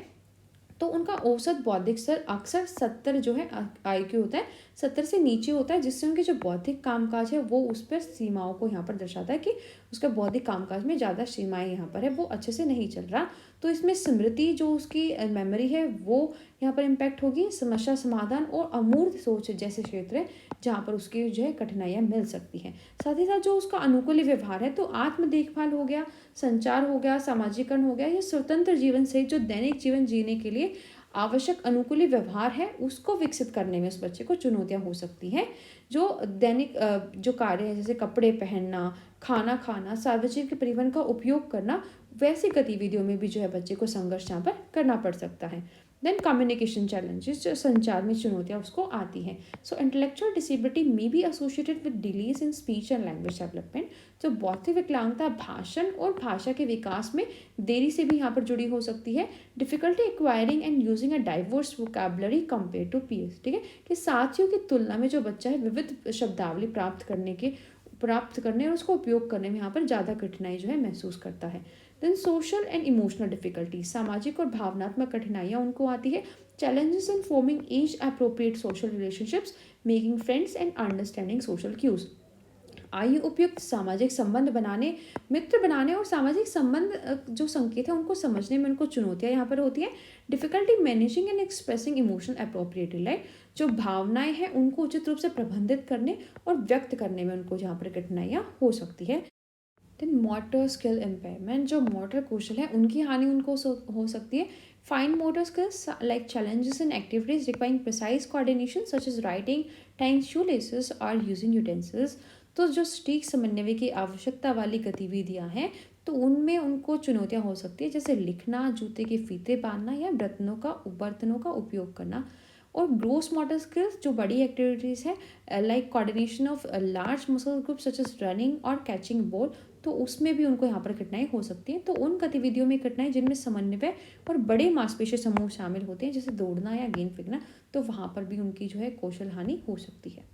तो उनका औसत बौद्धिक स्तर अक्सर 70 जो है आईक्यू होता है, 70 से नीचे होता है, जिससे उनके जो बौद्धिक कामकाज है वो उस पर सीमाओं को यहाँ पर दर्शाता है कि उसका बौद्धिक कामकाज में ज़्यादा सीमाएं यहाँ पर है, वो अच्छे से नहीं चल रहा। तो इसमें स्मृति, जो उसकी मेमोरी है, वो यहाँ पर इम्पैक्ट होगी। समस्या समाधान और अमूर्त सोच जैसे क्षेत्र है जहाँ पर उसकी जो है कठिनाइयाँ मिल सकती हैं। साथ ही साथ जो उसका अनुकूली व्यवहार है, तो आत्म देखभाल हो गया, संचार हो गया, सामाजिकरण हो गया, या स्वतंत्र जीवन से जो दैनिक जीवन जीने के लिए आवश्यक अनुकूली व्यवहार है उसको विकसित करने में उस बच्चे को चुनौतियां हो सकती हैं। जो दैनिक जो कार्य है, जैसे कपड़े पहनना, खाना खाना, सार्वजनिक परिवहन का उपयोग करना, वैसी गतिविधियों में भी जो है बच्चे को संघर्ष यहाँ पर करना पड़ सकता है। देन कम्युनिकेशन चैलेंजेस, जो संचार में चुनौतियाँ उसको आती हैं। So intellectual disability may be associated with delays in speech and language development, जो बौद्धिक विकलांगता भाषण और भाषा के विकास में देरी से भी यहाँ पर जुड़ी हो सकती है। Difficulty acquiring and using a diverse vocabulary compare to peers, ठीक है, कि साथियों की तुलना में जो बच्चा है विविध शब्दावली प्राप्त करने और उसको उपयोग करने में यहाँ पर ज़्यादा कठिनाई जो है महसूस करता है। Then social and emotional difficulty, सामाजिक और भावनात्मक कठिनाइयाँ उनको आती है। Challenges in forming age appropriate social relationships, making friends and understanding social cues, आयु उपयुक्त सामाजिक संबंध बनाने, मित्र बनाने और सामाजिक संबंध जो संकेत है उनको समझने में उनको चुनौतियाँ यहाँ पर होती हैं। Difficulty managing and expressing emotion appropriately, right, जो भावनाएं हैं उनको उचित रूप से प्रबंधित करने और व्यक्त करने में उनको यहाँ पर कठिनाइयाँ हो सकती है। देन मोटर स्किल इम्पेयरमेंट, जो मोटर कौशल है उनकी हानि उनको हो सकती है। Fine motor skills like challenges in activities requiring precise coordination such as writing, tying shoe laces और यूजिंग यूटेंसिल्स, तो जो सटीक समन्वय की आवश्यकता वाली गतिविधियां हैं, तो उनमें उनको चुनौतियां हो सकती है, जैसे लिखना, जूते के फीते बांधना या बर्तनों का उपयोग करना। और ग्रोस मोटर स्किल्स, जो बड़ी एक्टिविटीज़ है like coordination of large muscle group such as running और कैचिंग बॉल, तो उसमें भी उनको यहाँ पर कठिनाई हो सकती है। तो उन गतिविधियों में कठिनाई जिनमें समन्वय और बड़े मांसपेशी समूह शामिल होते हैं, जैसे दौड़ना या गेंद फेंकना, तो वहाँ पर भी उनकी जो है कौशल हानि हो सकती है।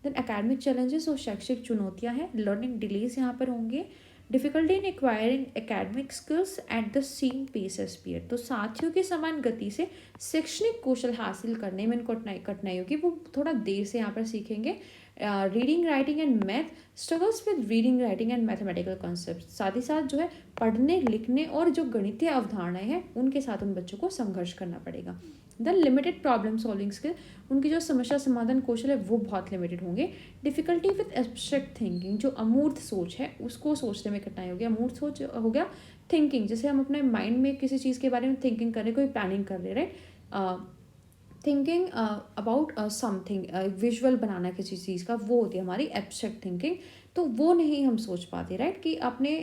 देन एकेडमिक चैलेंजेस और शैक्षिक चुनौतियाँ हैं, लर्निंग डिलेज यहाँ पर होंगे। Difficulty in acquiring academic skills at the same pace as peer, तो साथियों की समान गति से शैक्षणिक कौशल हासिल करने में इनको कठिनाई होगी, वो थोड़ा देर से यहाँ पर सीखेंगे। Reading writing and math, struggles with reading writing and mathematical concept, साथ ही साथ जो है पढ़ने लिखने और जो गणितीय अवधारणाएं हैं उनके साथ उन बच्चों को संघर्ष करना पड़ेगा। Then limited problem solving skill, उनकी जो समस्या समाधान कौशल है वो बहुत लिमिटेड होंगे। डिफिकल्टी विद एब्स्ट्रैक्ट थिंकिंग, जो अमूर्त सोच है उसको सोचने में कठिनाई होगी। अमूर्त सोच हो गया थिंकिंग, जैसे हम अपने माइंड में किसी चीज़ के बारे में थिंकिंग कर रहे, कोई प्लानिंग कर रहे, right, thinking about something, visual बनाना किसी चीज़ का, वो होती है हमारी एब्स्ट्रैक्ट थिंकिंग। तो वो नहीं हम सोच पाते, राइट, कि अपने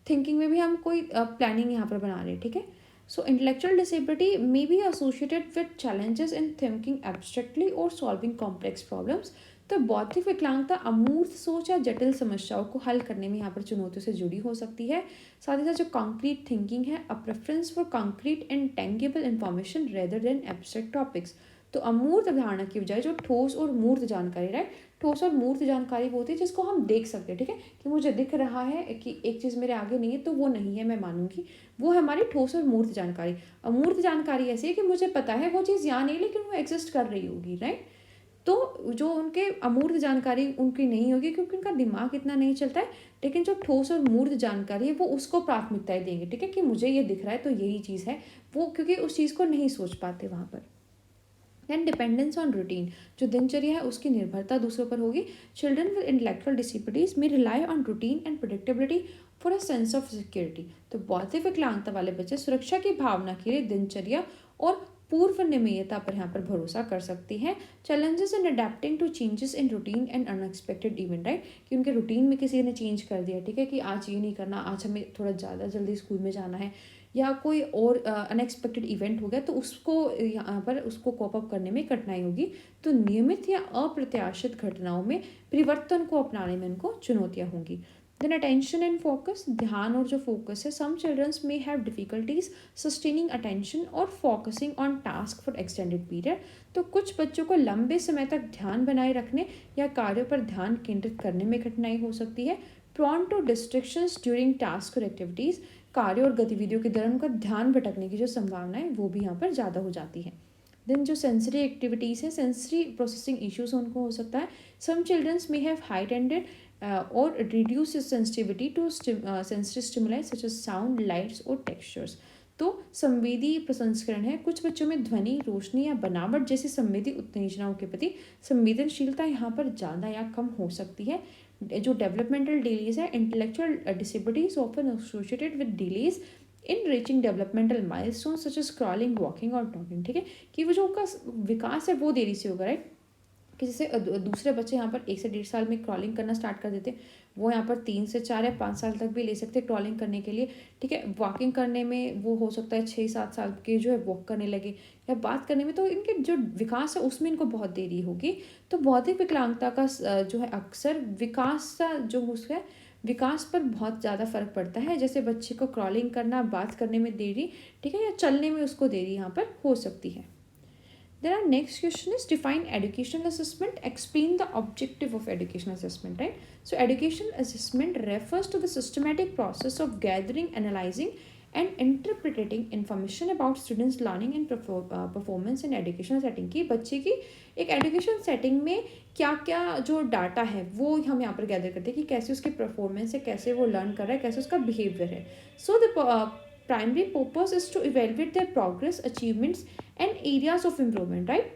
थिंकिंग में भी हम कोई प्लानिंग यहाँ पर बना रहे हैं, ठीक है। So intellectual disability may be associated with challenges in thinking abstractly और सॉल्विंग कॉम्प्लेक्स प्रॉब्लम्स, तो बौद्धिक विकलांगता अमूर्त सोच या जटिल समस्याओं को हल करने में यहाँ पर चुनौतियों से जुड़ी हो सकती है। साथ ही साथ जो कॉन्क्रीट थिंकिंग है, a preference for concrete and tangible information rather than abstract topics, तो अमूर्त अवधारणा की बजाय जो ठोस और मूर्त जानकारी, राइट, ठोस और मूर्त जानकारी वो होती है जिसको हम देख सकते हैं, ठीक है, कि मुझे दिख रहा है कि एक चीज़ मेरे आगे नहीं है तो वो नहीं है, मैं मानूंगी, वो है हमारी ठोस और मूर्त जानकारी। अमूर्त जानकारी ऐसी है कि मुझे पता है वो चीज़ यहाँ नहीं लेकिन वो एग्जिस्ट कर रही होगी, राइट। तो जो उनके अमूर्त जानकारी उनकी नहीं होगी क्योंकि उनका दिमाग इतना नहीं चलता है, लेकिन जो ठोस और मूर्त जानकारी है वो उसको प्राथमिकताएं देंगे, ठीक है, कि मुझे ये दिख रहा है तो यही चीज़ है, वो क्योंकि उस चीज़ को नहीं सोच पाते वहाँ पर। एंड डिपेंडेंस ऑन रूटीन, जो दिनचर्या है उसकी निर्भरता दूसरों पर होगी। चिल्ड्रन विद इंटेलेक्चुअल डिसेबिलिटीज में rely on routine and predictability for a sense of security. तो बौद्धिक विकलांगता वाले बच्चे सुरक्षा की भावना के लिए दिनचर्या और पूर्व नियमितता पर यहाँ पर भरोसा कर सकते हैं। Challenges in adapting to changes in routine and unexpected event, right, कि उनके रूटीन में किसी ने चेंज कर दिया, ठीक है, कि आज ये नहीं करना, आज हमें थोड़ा ज़्यादा जल्दी स्कूल में जाना है, या कोई और अनएक्सपेक्टेड इवेंट हो गया तो उसको यहाँ पर उसको कॉप अप करने में कठिनाई होगी। तो नियमित या अप्रत्याशित घटनाओं में परिवर्तन को अपनाने में उनको चुनौतियाँ होंगी। देन अटेंशन एंड फोकस, ध्यान और जो फोकस है, सम चिल्ड्रंस में हैव डिफिकल्टीज सस्टेनिंग अटेंशन और focusing on task for extended period. तो कुछ बच्चों को लंबे समय तक ध्यान बनाए रखने या कार्यों पर ध्यान केंद्रित करने में कठिनाई हो सकती है। Prone to distractions during task और एक्टिविटीज़, कार्यों और गतिविधियों के दौरान उनका ध्यान भटकने की जो संभावना है वो भी यहाँ पर ज़्यादा हो जाती है। देन जो सेंसरी एक्टिविटीज़ है, सेंसरी प्रोसेसिंग इश्यूज उनको हो सकता है। सम चिल्ड्रंस में हैव हाइटेंडेड और reduce sensitivity to sensory stimuli such as sound, lights और टेक्सचर्स। तो संवेदी प्रसंस्करण है, कुछ बच्चों में ध्वनि, रोशनी या बनावट जैसी संवेदी उत्तेजनाओं के प्रति संवेदनशीलता यहाँ पर ज़्यादा या कम हो सकती है। जो डेवलपमेंटल डिलेज है, intellectual disabilities often associated with delays in reaching developmental milestone such as crawling, walking और टॉकिंग, ठीक है, कि वो जो उनका विकास है वो देरी से होगा, राइट, कि जैसे दूसरे बच्चे यहाँ पर 1 से 1.5 साल में क्रॉलिंग करना स्टार्ट कर देते हैं, वो यहाँ पर 3 से 4 या 5 साल तक भी ले सकते हैं क्रॉलिंग करने के लिए, ठीक है। वॉकिंग करने में वो हो सकता है 6-7 साल के जो है वॉक करने लगे, या बात करने में, तो इनके जो विकास है उसमें इनको बहुत देरी होगी। तो बौद्धिक विकलांगता का जो है अक्सर विकास का जो है विकास पर बहुत ज़्यादा फर्क पड़ता है। जैसे बच्चे को क्रॉलिंग करना, बात करने में देरी, ठीक है, या चलने में उसको देरी यहाँ पर हो सकती है। Then our next question is define educational assessment. Explain the objective of educational assessment, right? So educational assessment refers to the systematic process of gathering, analyzing, and interpreting information about students' learning and performance in educational setting, की बच्चे की एक education setting में क्या क्या जो data है वो हम यहाँ पर गैदर करते हैं कि कैसे उसकी परफॉर्मेंस है, कैसे वो लर्न कर रहा है, कैसे उसका बिहेवियर है। So the primary purpose is to evaluate their progress, achievements and areas of improvement, right,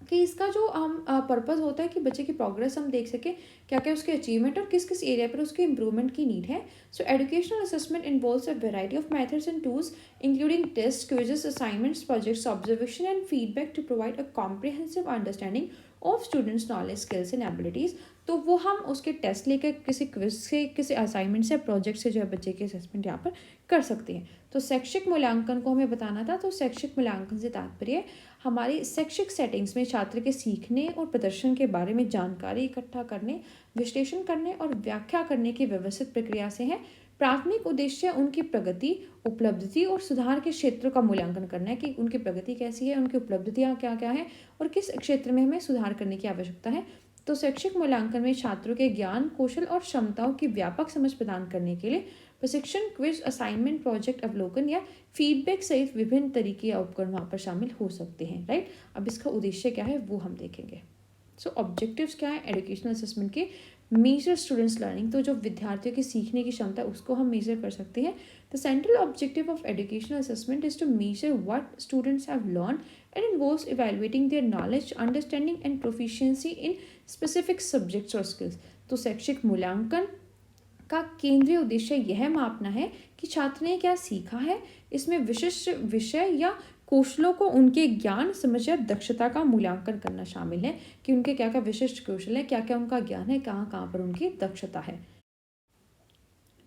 कि इसका जो हम पर्पस होता है कि बच्चे की प्रोग्रेस हम देख सकें, क्या क्या उसके अचीवमेंट और किस किस एरिया पर उसके इम्प्रूवमेंट की नीड है। So educational assessment involves a variety of methods and tools including test, quizzes, assignments, projects, observation and feedback to provide a comprehensive understanding of students knowledge, skills and abilities. तो वो हम उसके test लेकर, किसी quiz से, किसी assignment से, project से जो है बच्चे के असेसमेंट यहाँ पर कर सकते हैं। तो शैक्षिक मूल्यांकन को हमें बताना था, तो शैक्षिक मूल्यांकन से तात्पर्य हमारी शैक्षिक सेटिंग्स में छात्र के सीखने और प्रदर्शन के बारे में जानकारी इकट्ठा करने, विश्लेषण करने और व्याख्या करने की व्यवस्थित प्रक्रिया से है। प्राथमिक उद्देश्य उनकी प्रगति, उपलब्धि और सुधार के क्षेत्रों का मूल्यांकन करना है कि उनकी प्रगति कैसी है, उनकी उपलब्धियाँ क्या क्या हैं और किस क्षेत्र में हमें सुधार करने की आवश्यकता है। तो शैक्षिक मूल्यांकन में छात्रों के ज्ञान, कौशल और क्षमताओं की व्यापक समझ प्रदान करने के लिए प्रशिक्षण, क्विज, असाइनमेंट, प्रोजेक्ट अवलोकन या फीडबैक सहित विभिन्न तरीके या उपकरण वहाँ पर शामिल हो सकते हैं, राइट। अब इसका उद्देश्य क्या है वो हम देखेंगे। सो ऑब्जेक्टिव्स क्या है एजुकेशनल असेसमेंट के? मेजर स्टूडेंट्स लर्निंग, तो जो विद्यार्थियों की सीखने की क्षमता है उसको हम मेजर कर सकते हैं। The central objective of educational assessment is to measure what students have learn and involves evaluating their knowledge, understanding and proficiency in specific subjects और स्किल्स। तो शैक्षिक मूल्यांकन का केंद्रीय उद्देश्य यह मापना है कि छात्र ने क्या सीखा है। इसमें विशिष्ट विषय या कौशलों को उनके ज्ञान, समझ या दक्षता का मूल्यांकन करना शामिल है कि उनके क्या क्या विशिष्ट कौशल है, क्या क्या उनका ज्ञान है, कहाँ कहाँ पर उनकी दक्षता है।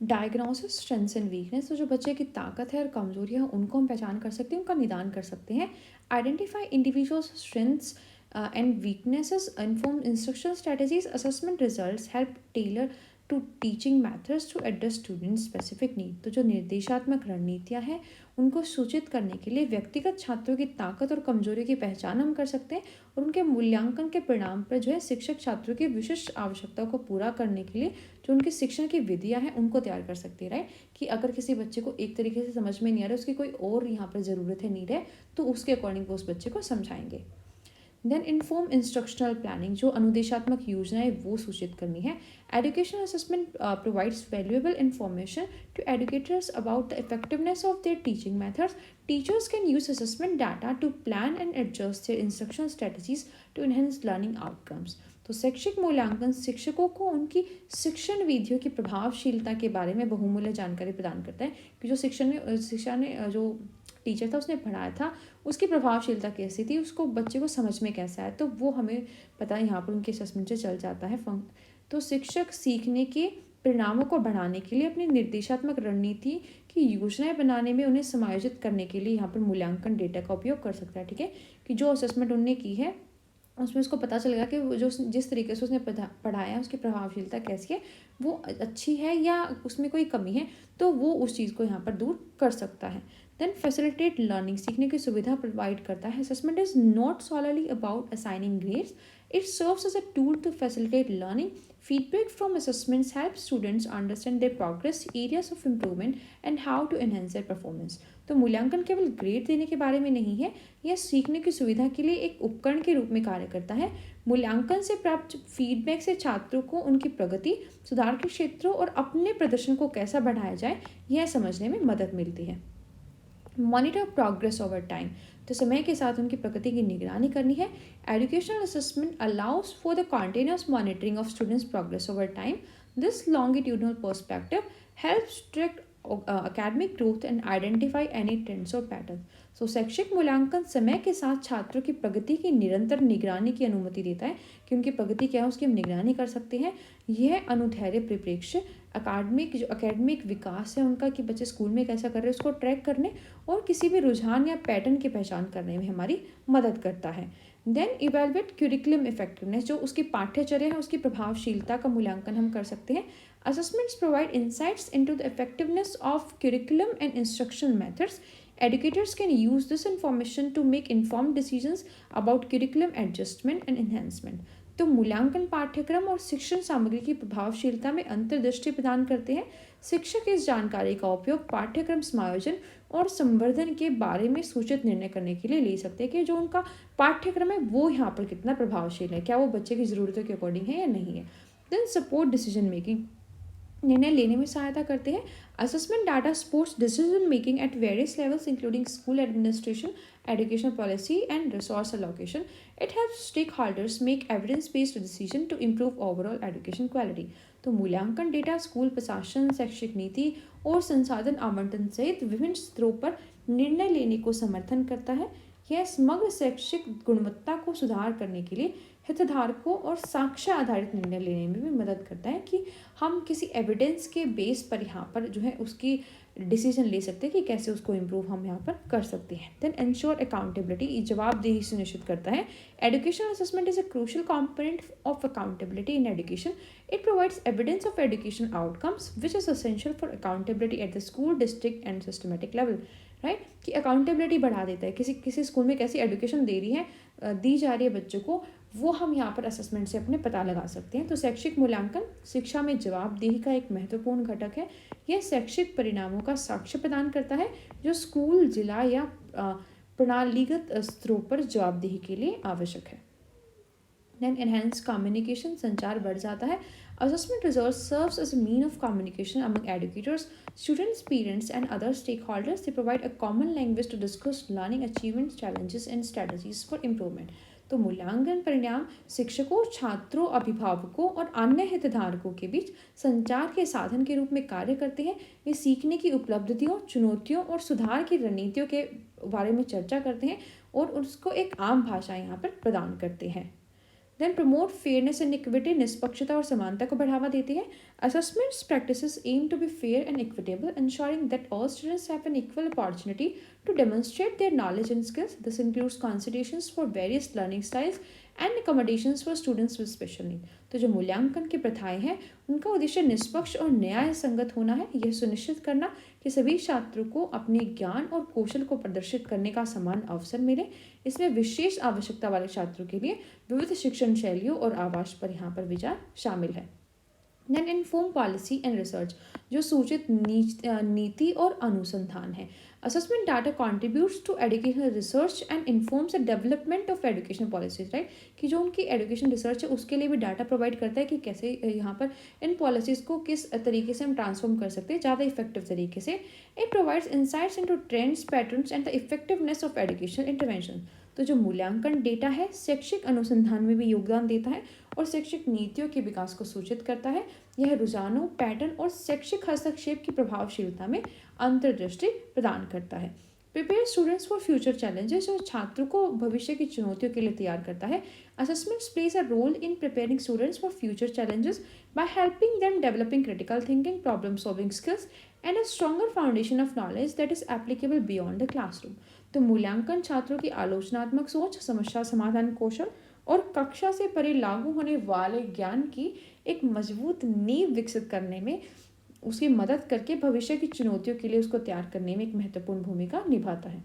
डायग्नोसिस, स्ट्रेंथ्स एंड वीकनेस, तो जो बच्चे की ताकत है और कमजोरियाँ हैं उनको हम पहचान कर सकते हैं, उनका निदान कर सकते हैं। Identify individuals strengths and weaknesses, inform instruction strategies, assessment results help tailor to teaching methods to address student specific need. तो जो निर्देशात्मक रणनीतियाँ हैं उनको सूचित करने के लिए व्यक्तिगत छात्रों की ताकत और कमजोरियों की पहचान हम कर सकते हैं और उनके मूल्यांकन के परिणाम पर जो है शिक्षक छात्रों की विशिष्ट आवश्यकताओं को पूरा करने के लिए जो उनकी शिक्षण की विधियाँ हैं उनको तैयार कर सकते हैं, राइट। कि अगर किसी बच्चे को एक तरीके से समझ में नहीं आ रहा, उसकी कोई और यहाँ पर ज़रूरत है, नीड है, तो उसके अकॉर्डिंग वो उस बच्चे को समझाएंगे। देन इन्फॉर्म इंस्ट्रक्शनल प्लानिंग, जो अनुदेशात्मक योजनाएं वो सूचित करनी है। Education assessment provides valuable information to educators about the effectiveness of their teaching methods. Teachers can use assessment data to plan and adjust their instruction strategies to enhance learning outcomes. तो शैक्षिक मूल्यांकन शिक्षकों को उनकी शिक्षण विधियों की प्रभावशीलता के बारे में बहुमूल्य जानकारी प्रदान करता है कि जो शिक्षा ने जो टीचर था उसने पढ़ाया था उसकी प्रभावशीलता कैसी थी, उसको बच्चे को समझ में कैसा है, तो वो हमें पता है यहाँ पर उनके असेसमेंट से चल जाता है। तो शिक्षक सीखने के परिणामों को बढ़ाने के लिए अपनी निर्देशात्मक रणनीति की योजनाएं बनाने में उन्हें समायोजित करने के लिए यहाँ पर मूल्यांकन डेटा का उपयोग कर सकता है। ठीक है, कि जो असेसमेंट उन्होंने की है उसमें उसको पता चलेगा कि वो जो जिस तरीके से उसने पढ़ाया है उसकी प्रभावशीलता कैसी है, वो अच्छी है या उसमें कोई कमी है, तो वो उस चीज़ को यहाँ पर दूर कर सकता है। देन फैसिलिटेट लर्निंग, सीखने की सुविधा प्रोवाइड करता है। Assessment is not solely about assigning grades, it serves as a tool to facilitate learning. Feedback from assessments help students understand their progress, areas of improvement and how to enhance their performance. तो मूल्यांकन केवल grade देने के बारे में नहीं है, यह सीखने की सुविधा के लिए एक उपकरण के रूप में कार्य करता है। मूल्यांकन से प्राप्त फीडबैक से छात्रों को उनकी प्रगति, सुधार के क्षेत्रों और अपने प्रदर्शन को कैसा बढ़ाया जाए यह समझने में मदद मिलती है। मॉनिटर प्रोग्रेस ओवर टाइम, तो समय के साथ उनकी प्रगति की निगरानी करनी है। Educational assessment allows for the continuous monitoring of students progress over time. This longitudinal perspective helps track academic growth and identify any trends or patterns। सो शैक्षिक मूल्यांकन समय के साथ छात्रों की प्रगति की निरंतर निगरानी की अनुमति देता है कि उनकी प्रगति क्या है उसकी हम निगरानी कर सकते हैं। यह अनुधैर्य परिप्रेक्ष्य अकेडमिक विकास है उनका कि बच्चे स्कूल में कैसा कर रहे हैं उसको ट्रैक करने और किसी भी रुझान या पैटर्न की पहचान करने में हमारी मदद करता है। देन इवेलुएट क्यूरिकुलम इफेक्टिवनेस, जो उसकी पाठ्यचर्या है उसकी प्रभावशीलता का मूल्यांकन हम कर सकते हैं। Assessments provide insights into the effectiveness of curriculum and instructional methods. Educators can use this information to make informed decisions about curriculum adjustment and enhancement। तो मूल्यांकन पाठ्यक्रम और शिक्षण सामग्री की प्रभावशीलता में अंतर्दृष्टि प्रदान करते हैं। शिक्षक इस जानकारी का उपयोग पाठ्यक्रम समायोजन और संवर्धन के बारे में सूचित निर्णय करने के लिए ले सकते हैं कि जो उनका पाठ्यक्रम है वो यहाँ पर कितना प्रभावशील है, क्या वो बच्चे की ज़रूरतों के अकॉर्डिंग है या नहीं है। देन सपोर्ट डिसीजन मेकिंग, निर्णय लेने में सहायता करते हैं। Assessment data supports decision making at various levels including school administration, education policy and resource allocation. It helps stakeholders make evidence based decision to improve overall education quality. तो मूल्यांकन data school प्रशासन, शैक्षिक नीति और संसाधन आवंटन सहित विभिन्न स्तरों पर निर्णय लेने को समर्थन करता है। यह समग्र शैक्षिक गुणवत्ता को सुधार करने के लिए हितधारकों और साक्ष्य आधारित निर्णय लेने में भी मदद करता है कि हम किसी एविडेंस के बेस पर यहाँ पर जो है उसकी डिसीजन ले सकते हैं कि कैसे उसको इम्प्रूव हम यहाँ पर कर सकते हैं। देन एंश्योर अकाउंटेबिलिटी, जवाबदेही सुनिश्चित करता है। Education assessment is a crucial component of accountability in education. It provides evidence of education outcomes which is essential for accountability at the school, district and systematic level. Right, कि accountability बढ़ा देता है, किसी school में कैसी education दी जा रही है बच्चों को, वो हम यहाँ पर असेसमेंट से अपने पता लगा सकते हैं। तो शैक्षिक मूल्यांकन शिक्षा में जवाबदेही का एक महत्वपूर्ण घटक है। यह शैक्षिक परिणामों का साक्ष्य प्रदान करता है जो स्कूल, जिला या प्रणालीगत स्तरों पर जवाबदेही के लिए आवश्यक है। देन एनहेंस कम्युनिकेशन, संचार बढ़ जाता है। Assessment results serves as a mean of communication among educators, students, parents, and other stakeholders. They provide a common language to discuss learning achievements, challenges, and strategies for improvement. तो मूल्यांकन परिणाम शिक्षकों, छात्रों, अभिभावकों और अन्य हितधारकों के बीच संचार के साधन के रूप में कार्य करते हैं। वे सीखने की उपलब्धियों, चुनौतियों और सुधार की रणनीतियों के बारे में चर्चा करते हैं और उसको एक आम भाषा यहाँ पर प्रदान करते हैं। Then promote fairness and equity, निष्पक्षता और समानता को बढ़ावा देती है। Assessments practices aim to be fair and equitable, ensuring that all students have an equal opportunity to demonstrate their knowledge and skills. This includes considerations for various learning styles and accommodations for students with special need. तो जो मूल्यांकन की प्रथाएं हैं उनका उद्देश्य निष्पक्ष और न्याय संगत होना है। यह सुनिश्चित करना कि सभी छात्रों को अपने ज्ञान और कौशल को प्रदर्शित करने का समान अवसर मिले। इसमें विशेष आवश्यकता वाले छात्रों के लिए विविध शिक्षण शैलियों और आवास पर यहाँ पर विचार शामिल है। Then inform policy and research, जो सूचित नीति और अनुसंधान है। Assessment data contributes to educational research and informs the development of education policies, right, कि जो उनकी एजुकेशन रिसर्च है उसके लिए भी डाटा प्रोवाइड करता है कि कैसे यहाँ पर इन पॉलिसीज़ को किस तरीके से हम ट्रांसफॉर्म कर सकते हैं ज़्यादा इफेक्टिव तरीके से। It provides insights into trends, patterns and the effectiveness of education intervention. तो जो मूल्यांकन डेटा है शैक्षिक अनुसंधान में भी योगदान देता है और शैक्षिक नीतियों के विकास को सूचित करता है। यह रुझानों, पैटर्न और शैक्षिक हस्तक्षेप की प्रभावशीलता में अंतर्दृष्टि प्रदान करता है। Prepare students for future challenges, और छात्रों को भविष्य की चुनौतियों के लिए तैयार करता है। Assessments plays a role in preparing students for future challenges by helping them developing critical thinking, problem solving skills and a stronger foundation of knowledge that is applicable beyond the classroom। तो मूल्यांकन छात्रों की आलोचनात्मक सोच, समस्या समाधान कौशल और कक्षा से परे लागू होने वाले ज्ञान की एक मजबूत नींव विकसित करने में उसकी मदद करके भविष्य की चुनौतियों के लिए उसको तैयार करने में एक महत्वपूर्ण भूमिका निभाता है।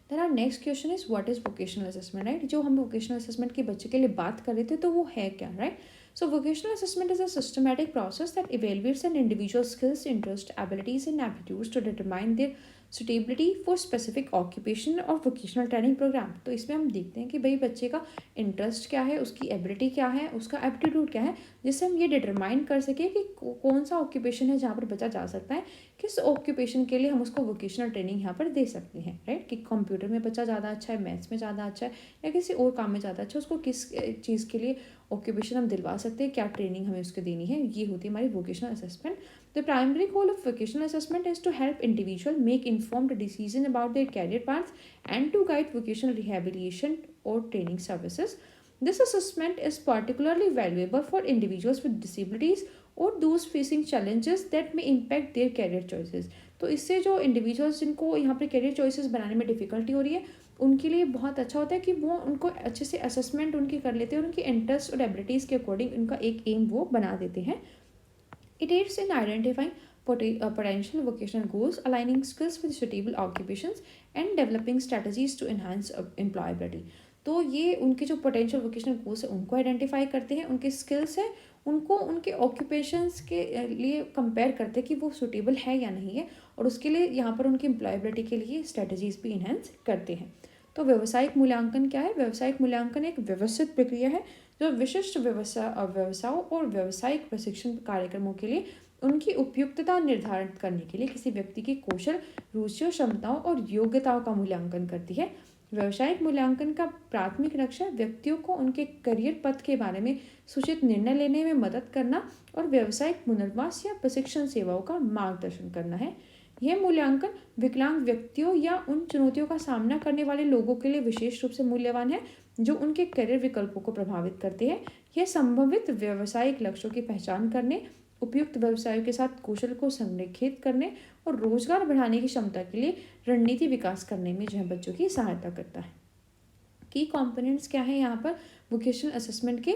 Then our next question is what is vocational assessment, right. जो हम वोकेशनल असेसमेंट के बच्चे के लिए बात कर रहे थे तो वो है क्या, right. So vocational assessment is a systematic process that evaluates an individual skills, interest, abilities and aptitudes to determine their suitability for specific occupation और वोकेशनल ट्रेनिंग प्रोग्राम। तो इसमें हम देखते हैं कि भाई बच्चे का इंटरेस्ट क्या है, उसकी एबिलिटी क्या है, उसका एप्टीट्यूड क्या है, जिससे हम ये डिटरमाइन कर सकें कि कौन सा ऑक्यूपेशन है जहाँ पर बच्चा जा सकता है, किस ऑक्यूपेशन के लिए हम उसको वोकेशनल ट्रेनिंग यहाँ पर दे सकते हैं, राइट। कि कंप्यूटर में बच्चा ज़्यादा अच्छा है, मैथ्स में ज़्यादा अच्छा है या किसी और काम में ज़्यादा अच्छा है, उसको किस चीज़ के लिए ऑक्यूपेशन हम दिलवा सकते हैं, क्या ट्रेनिंग हमें उसको देनी है, ये होती है हमारी vocational assessment. The primary goal of vocational assessment is to help individual make informed decision about their career path and to guide vocational rehabilitation और training services. This assessment is particularly valuable for individuals with disabilities or those facing challenges that may impact their career choices। तो इससे जो individuals जिनको यहाँ पे career choices बनाने में difficulty हो रही है उनके लिए बहुत अच्छा होता है कि वो उनको अच्छे से असेसमेंट उनकी कर लेते हैं और उनकी इंटरेस्ट और एबिलिटीज़ के अकॉर्डिंग उनका एक एम वो बना देते हैं। It aids in identifying potential vocational goals, aligning skills with suitable occupations, and developing strategies to enhance employability। तो ये उनके जो पोटेंशियल वोकेशनल गोल्स है उनको आइडेंटिफाई करते हैं, उनके स्किल्स है उनको उनके ऑक्यूपेशंस के लिए कंपेयर करते हैं कि वो सुटेबल है या नहीं है, और उसके लिए यहाँ पर उनकी एम्प्लॉयबिलिटी के लिए स्ट्रेटजीज भी इन्हेंस करते हैं। तो व्यवसायिक मूल्यांकन क्या है? व्यवसायिक मूल्यांकन एक व्यवस्थित प्रक्रिया है जो विशिष्ट व्यवसायों और व्यावसायिक प्रशिक्षण कार्यक्रमों के लिए उनकी उपयुक्तता निर्धारित करने के लिए किसी व्यक्ति की कौशल, रुचियों, क्षमताओं और योग्यताओं का मूल्यांकन करती है। व्यवसायिक मूल्यांकन का प्राथमिक लक्ष्य व्यक्तियों को उनके करियर पथ के बारे में सूचित निर्णय लेने में मदद करना और व्यावसायिक पुनर्वास या प्रशिक्षण सेवाओं का मार्गदर्शन करना है। यह मूल्यांकन विकलांग व्यक्तियों या उन चुनौतियों का सामना करने वाले लोगों के लिए विशेष रूप से मूल्यवान है जो उनके करियर विकल्पों को प्रभावित करते हैं। यह संभावित व्यावसायिक लक्ष्यों की पहचान करने, उपयुक्त व्यवसायों के साथ कौशल को संरेखित करने और रोजगार बढ़ाने की क्षमता के लिए रणनीति विकास करने में जो है बच्चों की सहायता करता है। की कंपोनेंट्स क्या है यहाँ पर वोकेशनल असेसमेंट के?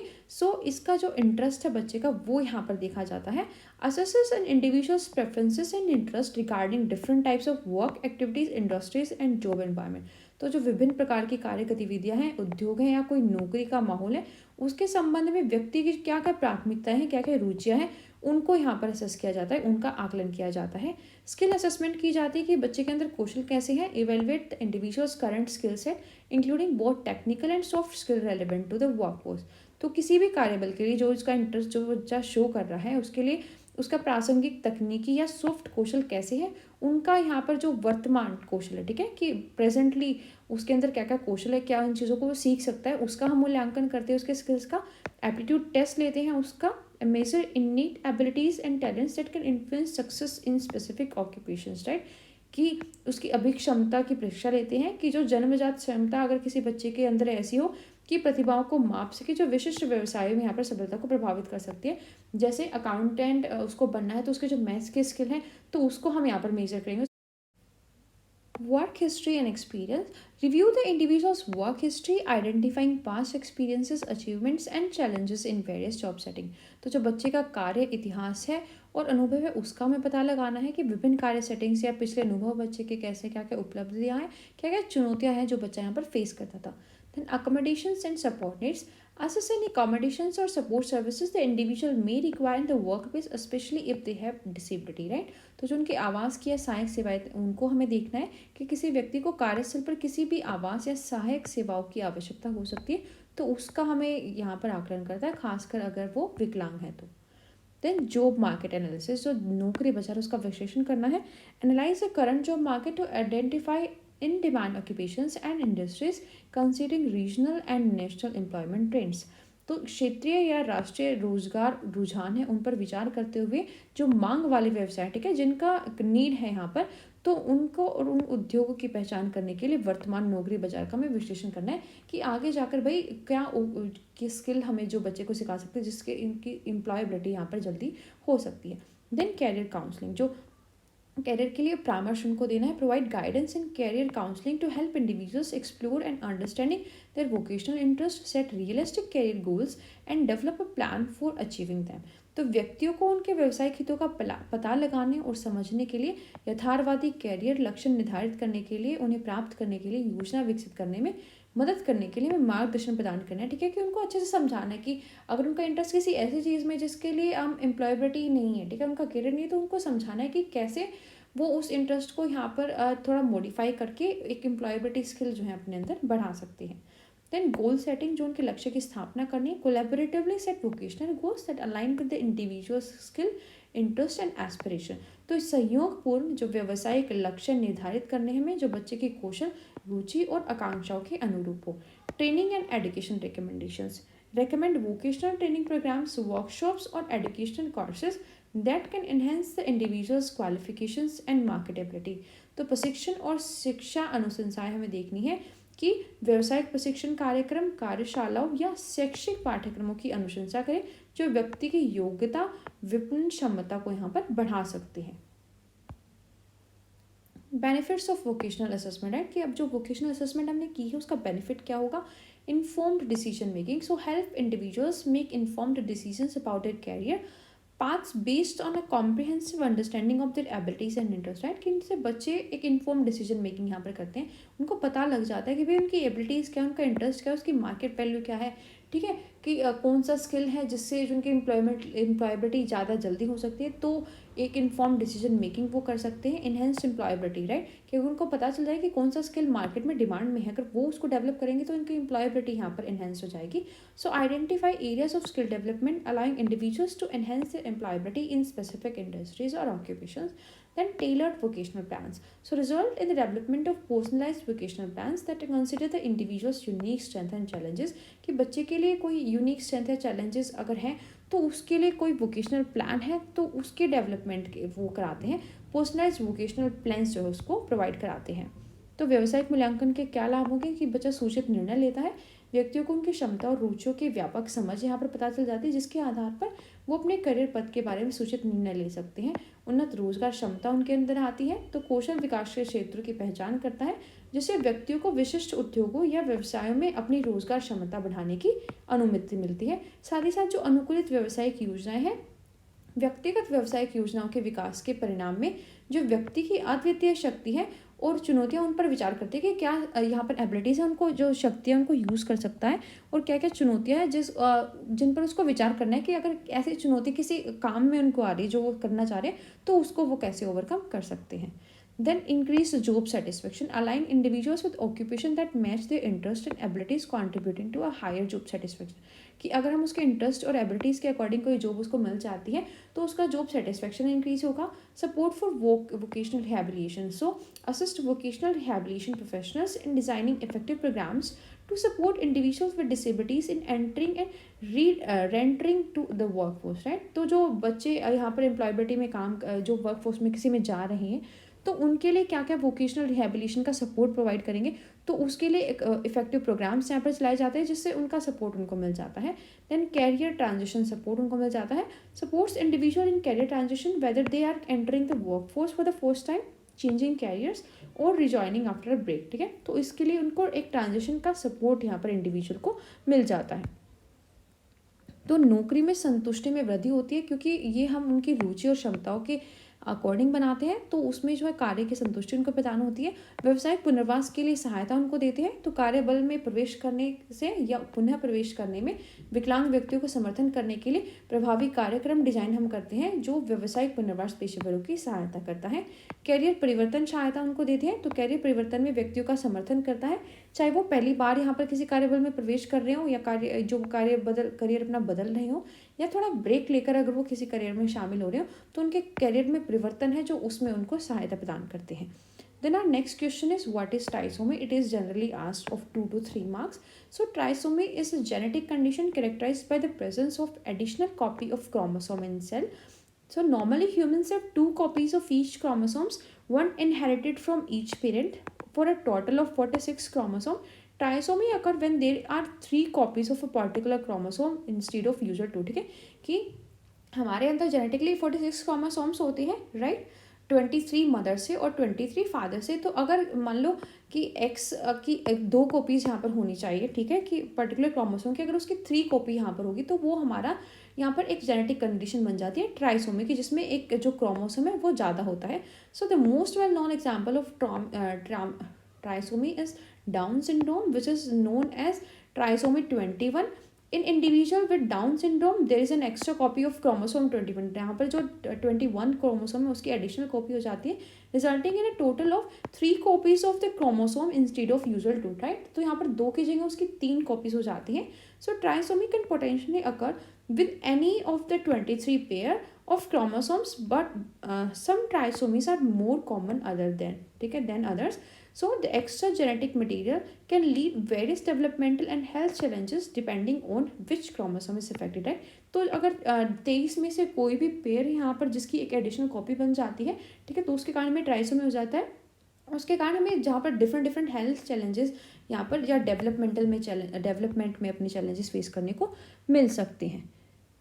इसका जो इंटरेस्ट है बच्चे का वो यहाँ पर देखा जाता है। Assesses an individuals preferences and interest regarding different types of work activities, industries and job environment. तो जो विभिन्न प्रकार की कार्य गतिविधियाँ हैं, उद्योग हैं या कोई नौकरी का माहौल है, उसके संबंध में व्यक्ति की क्या क्या प्राथमिकताएं हैं, क्या क्या रुचियाँ हैं, उनको यहाँ पर असेस किया जाता है, उनका आकलन किया जाता है। स्किल असेसमेंट की जाती है कि बच्चे के अंदर कौशल कैसे हैं। Evaluate the individuals current skill set including both technical and soft skill relevant to the workforce. तो किसी भी कार्यबल के लिए जो इसका इंटरेस्ट जो बच्चा शो कर रहा है उसके लिए उसका प्रासंगिक तकनीकी या सॉफ्ट कौशल कैसे है, उनका यहाँ पर जो वर्तमान कौशल है, ठीक है, कि प्रेजेंटली उसके अंदर क्या क्या कौशल है, क्या उन चीज़ों को वो सीख सकता है, उसका हम मूल्यांकन करते हैं, उसके स्किल्स का एप्टीट्यूड टेस्ट लेते हैं, उसका major innate abilities and talents that can influence success in specific occupations, right। कि उसकी अभिक्षमता की परीक्षा लेते हैं कि जो जन्मजात क्षमता अगर किसी बच्चे के अंदर ऐसी हो कि प्रतिभाओं को माप सके, जो विशिष्ट व्यवसायों में यहाँ पर सफलता को प्रभावित कर सकती है। जैसे अकाउंटेंट उसको बनना है तो उसके जो मैथ्स के स्किल हैं तो उसको हम यहाँ पर मेजर करेंगे। Work history and experience. Review the individual's work history, identifying past experiences, achievements and challenges in various job setting। तो जो बच्चे का कार्य इतिहास है और अनुभव है उसका हमें पता लगाना है कि विभिन्न कार्य सेटिंग्स या पिछले अनुभव बच्चे के कैसे क्या क्या उपलब्धियां हैं, क्या क्या चुनौतियां हैं जो बच्चा यहाँ पर फेस करता था। Then accommodations and support needs. Assist any accommodations or support services the individual may require in the workplace, especially if they have disability, right? तो जो उनकी आवास की या सहायक सेवाएं उनको हमें देखना है कि किसी व्यक्ति को कार्यस्थल पर किसी भी आवास या सहायक सेवाओं की आवश्यकता हो सकती है, तो उसका हमें यहाँ पर आकलन करता है, खासकर अगर वो विकलांग है तो। देन जॉब मार्केट एनालिसिस, जो नौकरी बाजार उसका विश्लेषण करना है। Analyse the current job market to identify in demand occupations and industries considering regional and national employment trends. तो क्षेत्रीय या राष्ट्रीय रोजगार रुझान है उन पर विचार करते हुए जो मांग वाले व्यवसाय, ठीक है, जिनका नीड है यहाँ पर, तो उनको और उन उद्योगों की पहचान करने के लिए वर्तमान नौकरी बाजार का हमें विश्लेषण करना है कि आगे जाकर भाई क्या की स्किल हमें जो बच्चे को सिखा सकते हैं जिसके इनकी एम्प्लॉयबिलिटी यहाँ पर जल्दी हो सकती है। देन कैरियर काउंसलिंग, जो कैरियर के लिए परामर्श उनको देना है। Provide guidance in career counselling to help individuals explore and understanding their vocational interest, set realistic career goals and develop a plan for achieving them. तो व्यक्तियों को उनके व्यवसायिक हितों का पता लगाने और समझने के लिए, यथार्थवादी कैरियर लक्ष्य निर्धारित करने के लिए, उन्हें प्राप्त करने के लिए योजना विकसित करने में मदद करने के लिए हमें मार्गदर्शन प्रदान करना है, ठीक है, कि उनको अच्छे से समझाना है कि अगर उनका इंटरेस्ट किसी ऐसी चीज़ में जिसके लिए हम एम्प्लॉयबिलिटी नहीं है, ठीक है, उनका करियर नहीं है, तो उनको समझाना है कि कैसे वो उस इंटरेस्ट को यहाँ पर थोड़ा मॉडिफाई करके एक एम्प्लॉयबिलिटी स्किल जो है अपने अंदर बढ़ा सकते हैं। देन गोल सेटिंग, जो उनके लक्ष्य की स्थापना करनी है। Collaboratively set vocational goals that align with the individual skill, interest and aspiration. तो सहयोगपूर्ण जो व्यावसायिक लक्ष्य निर्धारित करने हमें जो बच्चे की कौशल, रुचि और आकांक्षाओं के अनुरूप हो। Training and education recommendations, recommend vocational training programs, workshops or educational courses that can enhance the individual's qualifications and marketability। तो प्रशिक्षण और शिक्षा अनुशंसाएं हमें देखनी है कि व्यवसायिक प्रशिक्षण कार्यक्रम, कार्यशालाओं या शैक्षिक पाठ्यक्रमों की अनुशंसा करें जो व्यक्ति की योग्यता, विपणन क्षमता को यहाँ पर बढ़ा सकते हैं। बेनिफिट्स ऑफ वोकेशनल असेसमेंट है कि अब जो वोकेशनल असेसमेंट हमने की है उसका बेनिफिट क्या होगा। Informed decision making, so help individuals make informed decisions about their career paths based on a comprehensive understanding of their abilities and interest, right, कि इनसे बच्चे एक इन्फॉर्म डिसीजन मेकिंग यहाँ पर करते हैं, उनको पता लग जाता है कि भाई उनकी एबिलिटीज़ क्या है, उनका इंटरेस्ट क्या है, उसकी मार्केट वैल्यू क्या है, ठीक है, कि कौन सा स्किल है जिससे उनकी एम्प्लॉयबिलिटी ज़्यादा जल्दी हो सकती है, तो एक इन्फॉर्म डिसीजन मेकिंग वो कर सकते हैं। इनहेंस्ड एम्प्लॉयबिलिटी, राइट, कि उनको पता चल जाए कि कौन सा स्किल मार्केट में डिमांड में है, अगर वो उसको डेवलप करेंगे तो उनकी एम्प्लॉयबिलिटी यहाँ पर इनहेंस हो जाएगी। So identify areas of skill development allowing individuals to enhance their employability in specific industries or occupations। Then tailored vocational plans, so result in the development of personalized vocational plans that consider the individual's unique strength and challenges, कि बच्चे के लिए कोई unique strength या challenges अगर हैं तो उसके लिए कोई वोकेशनल प्लान है तो उसके डेवलपमेंट के वो कराते हैं। पर्सनलाइज्ड वोकेशनल प्लान्स जो है उसको प्रोवाइड कराते हैं। तो व्यावसायिक मूल्यांकन के क्या लाभ होंगे कि बच्चा सूचित निर्णय लेता है, व्यक्तियों को उनकी क्षमता और रुचियों की व्यापक समझ यहाँ पर पता चल जाती है जिसके आधार पर वो अपने करियर पथ के बारे में सूचित निर्णय ले सकते हैं। उन्नत रोजगार क्षमता उनके अंदर आती है, तो कौशल विकास के क्षेत्रों की पहचान करता है जिससे व्यक्तियों को विशिष्ट उद्योगों या व्यवसायों में अपनी रोजगार क्षमता बढ़ाने की अनुमति मिलती है। साथ ही साथ जो अनुकूलित व्यावसायिक योजनाएं हैं, व्यक्तिगत व्यावसायिक योजनाओं के विकास के परिणाम में जो व्यक्ति की अद्वितीय शक्ति है और चुनौतियां उन पर विचार करते हैं कि क्या यहाँ पर एबिलिटीज़ है, उनको जो शक्तियाँ उनको यूज़ कर सकता है, और क्या क्या चुनौतियाँ हैं जिन पर उसको विचार करना है कि अगर ऐसी चुनौती किसी काम में उनको आ रही है जो वो करना चाह रहे हैं तो उसको वो कैसे ओवरकम कर सकते हैं। Then increase job satisfaction, align individuals with occupation that match their interest and abilities, contributing to a higher job satisfaction। कि अगर हम उसके इंटरेस्ट और एबिलिटीज़ के अकॉर्डिंग कोई जॉब उसको मिल जाती है तो उसका जॉब सेटिस्फेक्शन इंक्रीज होगा। Support for vocational rehabilitation, so assist vocational rehabilitation professionals in designing effective programmes to support individuals with disabilities in entering and reentering to the workforce, right. तो जो बच्चे यहाँ पर एम्प्लॉयबिलिटी में काम जो work force में किसी में जा रहे हैं तो उनके लिए क्या क्या वोकेशनल रिहैबिलिटेशन का सपोर्ट प्रोवाइड करेंगे, तो उसके लिए एक इफेक्टिव प्रोग्राम्स यहाँ पर चलाए जाते हैं जिससे उनका सपोर्ट उनको मिल जाता है। देन कैरियर ट्रांजिशन सपोर्ट उनको मिल जाता है, supports individual in career transition whether they are entering the workforce for the first time, changing careers और रिजॉइनिंग आफ्टर अ ब्रेक, ठीक है। तो इसके लिए उनको एक ट्रांजिशन का सपोर्ट यहाँ पर इंडिविजुअल को मिल जाता है। तो नौकरी में संतुष्टि में वृद्धि होती है क्योंकि ये हम उनकी रुचि और क्षमताओं के अकॉर्डिंग बनाते हैं, तो उसमें जो है कार्य की संतुष्टि उनको प्रदान होती है, व्यवसायिक पुनर्वास के लिए सहायता उनको देते हैं, तो कार्यबल में प्रवेश करने से या पुनः प्रवेश करने में विकलांग व्यक्तियों को समर्थन करने के लिए प्रभावी कार्यक्रम डिजाइन हम करते हैं जो व्यवसायिक पुनर्वास पेशेवरों की सहायता करता है। कैरियर परिवर्तन सहायता उनको देते हैं, तो कैरियर परिवर्तन में व्यक्तियों का समर्थन करता है, चाहे वो पहली बार यहाँ पर किसी कार्यबल में प्रवेश कर रहे हो या करियर अपना बदल रहे हो, या थोड़ा ब्रेक लेकर अगर वो किसी करियर में शामिल हो रहे हो, तो उनके करियर में परिवर्तन है जो उसमें उनको सहायता प्रदान करते हैं। Then our next question is, what is trisomy? It is generally asked of 2 to 3 marks. So trisomy is a genetic condition characterized by the presence of additional copy of chromosome in cell. So normally humans have 2 copies of each chromosomes, one inherited from each parent, for a total of 46 chromosome. Trisomy occur when there are 3 copies of a particular chromosome instead of usual 2. ठीक है, कि हमारे अंदर genetically 46 chromosomes होते हैं, right, 23 mother से और 23 father से। तो अगर मान लो कि एक्स की 2 कॉपीज़ यहाँ पर होनी चाहिए, ठीक है, कि पर्टिकुलर क्रोमोसोम की अगर उसकी 3 कॉपी यहाँ पर होगी, तो वो हमारा यहाँ पर एक जेनेटिक कंडीशन बन जाती है ट्राइसोमी की, जिसमें एक जो क्रोमोसोम है वो ज़्यादा होता है। So the most well known example of trisomy is Down syndrome, which is known as trisomy 21। In individual with Down syndrome there is an extra copy of chromosome 21। यहाँ पर जो 21 क्रोमोसोम है उसकी एडिशनल कॉपी हो जाती है, resulting in A total of 3 copies of the chromosome instead of usual 2, right. तो यहाँ पर 2 की जगह उसकी 3 कॉपीज हो जाती हैं। So trisomy can potentially occur with any of the 23 pair of chromosomes, but some trisomies are more common other than, ठीक है, than others. So the extra genetic material can lead various developmental and health challenges depending on which chromosome is affected, right? तो अगर 23 में से कोई भी pair यहाँ पर जिसकी एक एडिशनल कॉपी बन जाती है, ठीक है, तो उसके कारण में ट्राइसोमी हो जाता है। उसके कारण हमें जहाँ पर डिफरेंट हेल्थ चैलेंजेस यहाँ पर या डेवलपमेंट में अपने चैलेंजेस फेस करने को मिल सकते हैं।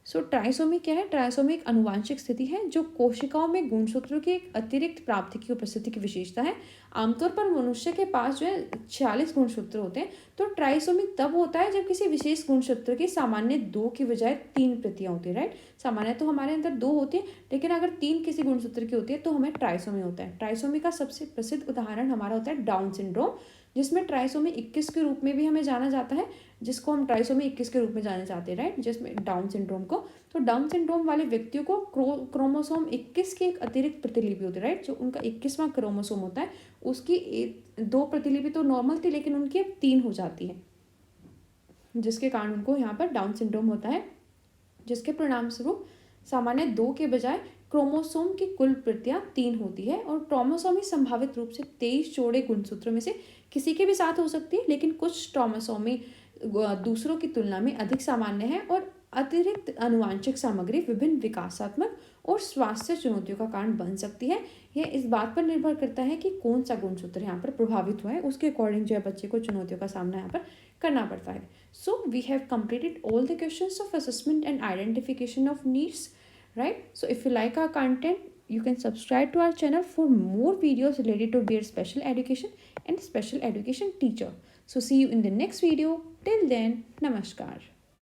सो ट्राइसोमी क्या है? ट्राइसोमी एक अनुवांशिक स्थिति है जो कोशिकाओं में गुणसूत्रों की एक अतिरिक्त प्राप्ति की उपस्थिति की विशेषता है। आमतौर पर मनुष्य के पास जो है 46 गुणसूत्र होते हैं। तो ट्राइसोमी तब होता है जब किसी विशेष गुणसूत्र की सामान्य 2 की बजाय 3 प्रतियां होती है, राइट। सामान्य तो हमारे अंदर 2 होती है, लेकिन अगर 3 किसी गुणसूत्र की होती है तो हमें ट्राइसोमी होता है। ट्राइसोमी का सबसे प्रसिद्ध उदाहरण हमारा होता है डाउन सिंड्रोम, जिसमें ट्राइसोमी 21 के रूप में भी हमें जाना जाता है, जिसको हम ट्राइसोमी 21 के रूप में जाने जाते हैं, राइट, जिसमें डाउन सिंड्रोम को। तो डाउन सिंड्रोम वाले व्यक्तियों को क्रोमोसोम 21 की एक अतिरिक्त प्रतिलिपि होती है, राइट। जो उनका 21वां क्रोमोसोम होता है उसकी 2 प्रतिलिपि तो नॉर्मल थी, लेकिन उनकी अब 3 हो जाती है, जिसके कारण उनको यहाँ पर डाउन सिंड्रोम होता है, जिसके परिणाम स्वरूप सामान्य 2 के बजाय क्रोमोसोम की कुल प्रतियां 3 होती है। और ट्रोमोसोमी संभावित रूप से 23 जोड़े गुणसूत्रों में से किसी के भी साथ हो सकती है, लेकिन कुछ ट्रोमोसोमी दूसरों की तुलना में अधिक सामान्य है। और अतिरिक्त आनुवांशिक सामग्री विभिन्न विकासात्मक और स्वास्थ्य चुनौतियों का कारण बन सकती है। यह इस बात पर निर्भर करता है कि कौन सा गुणसूत्र यहाँ पर प्रभावित हुआ है, उसके अकॉर्डिंग जो है बच्चे को चुनौतियों का सामना यहाँ पर करना पड़ता है। So we have completed all the questions of assessment and identification of needs, right? So if you like our content, you can subscribe to our channel for more videos related to BEd special education and special education teacher. So see you in the next video. Till then, namaskar.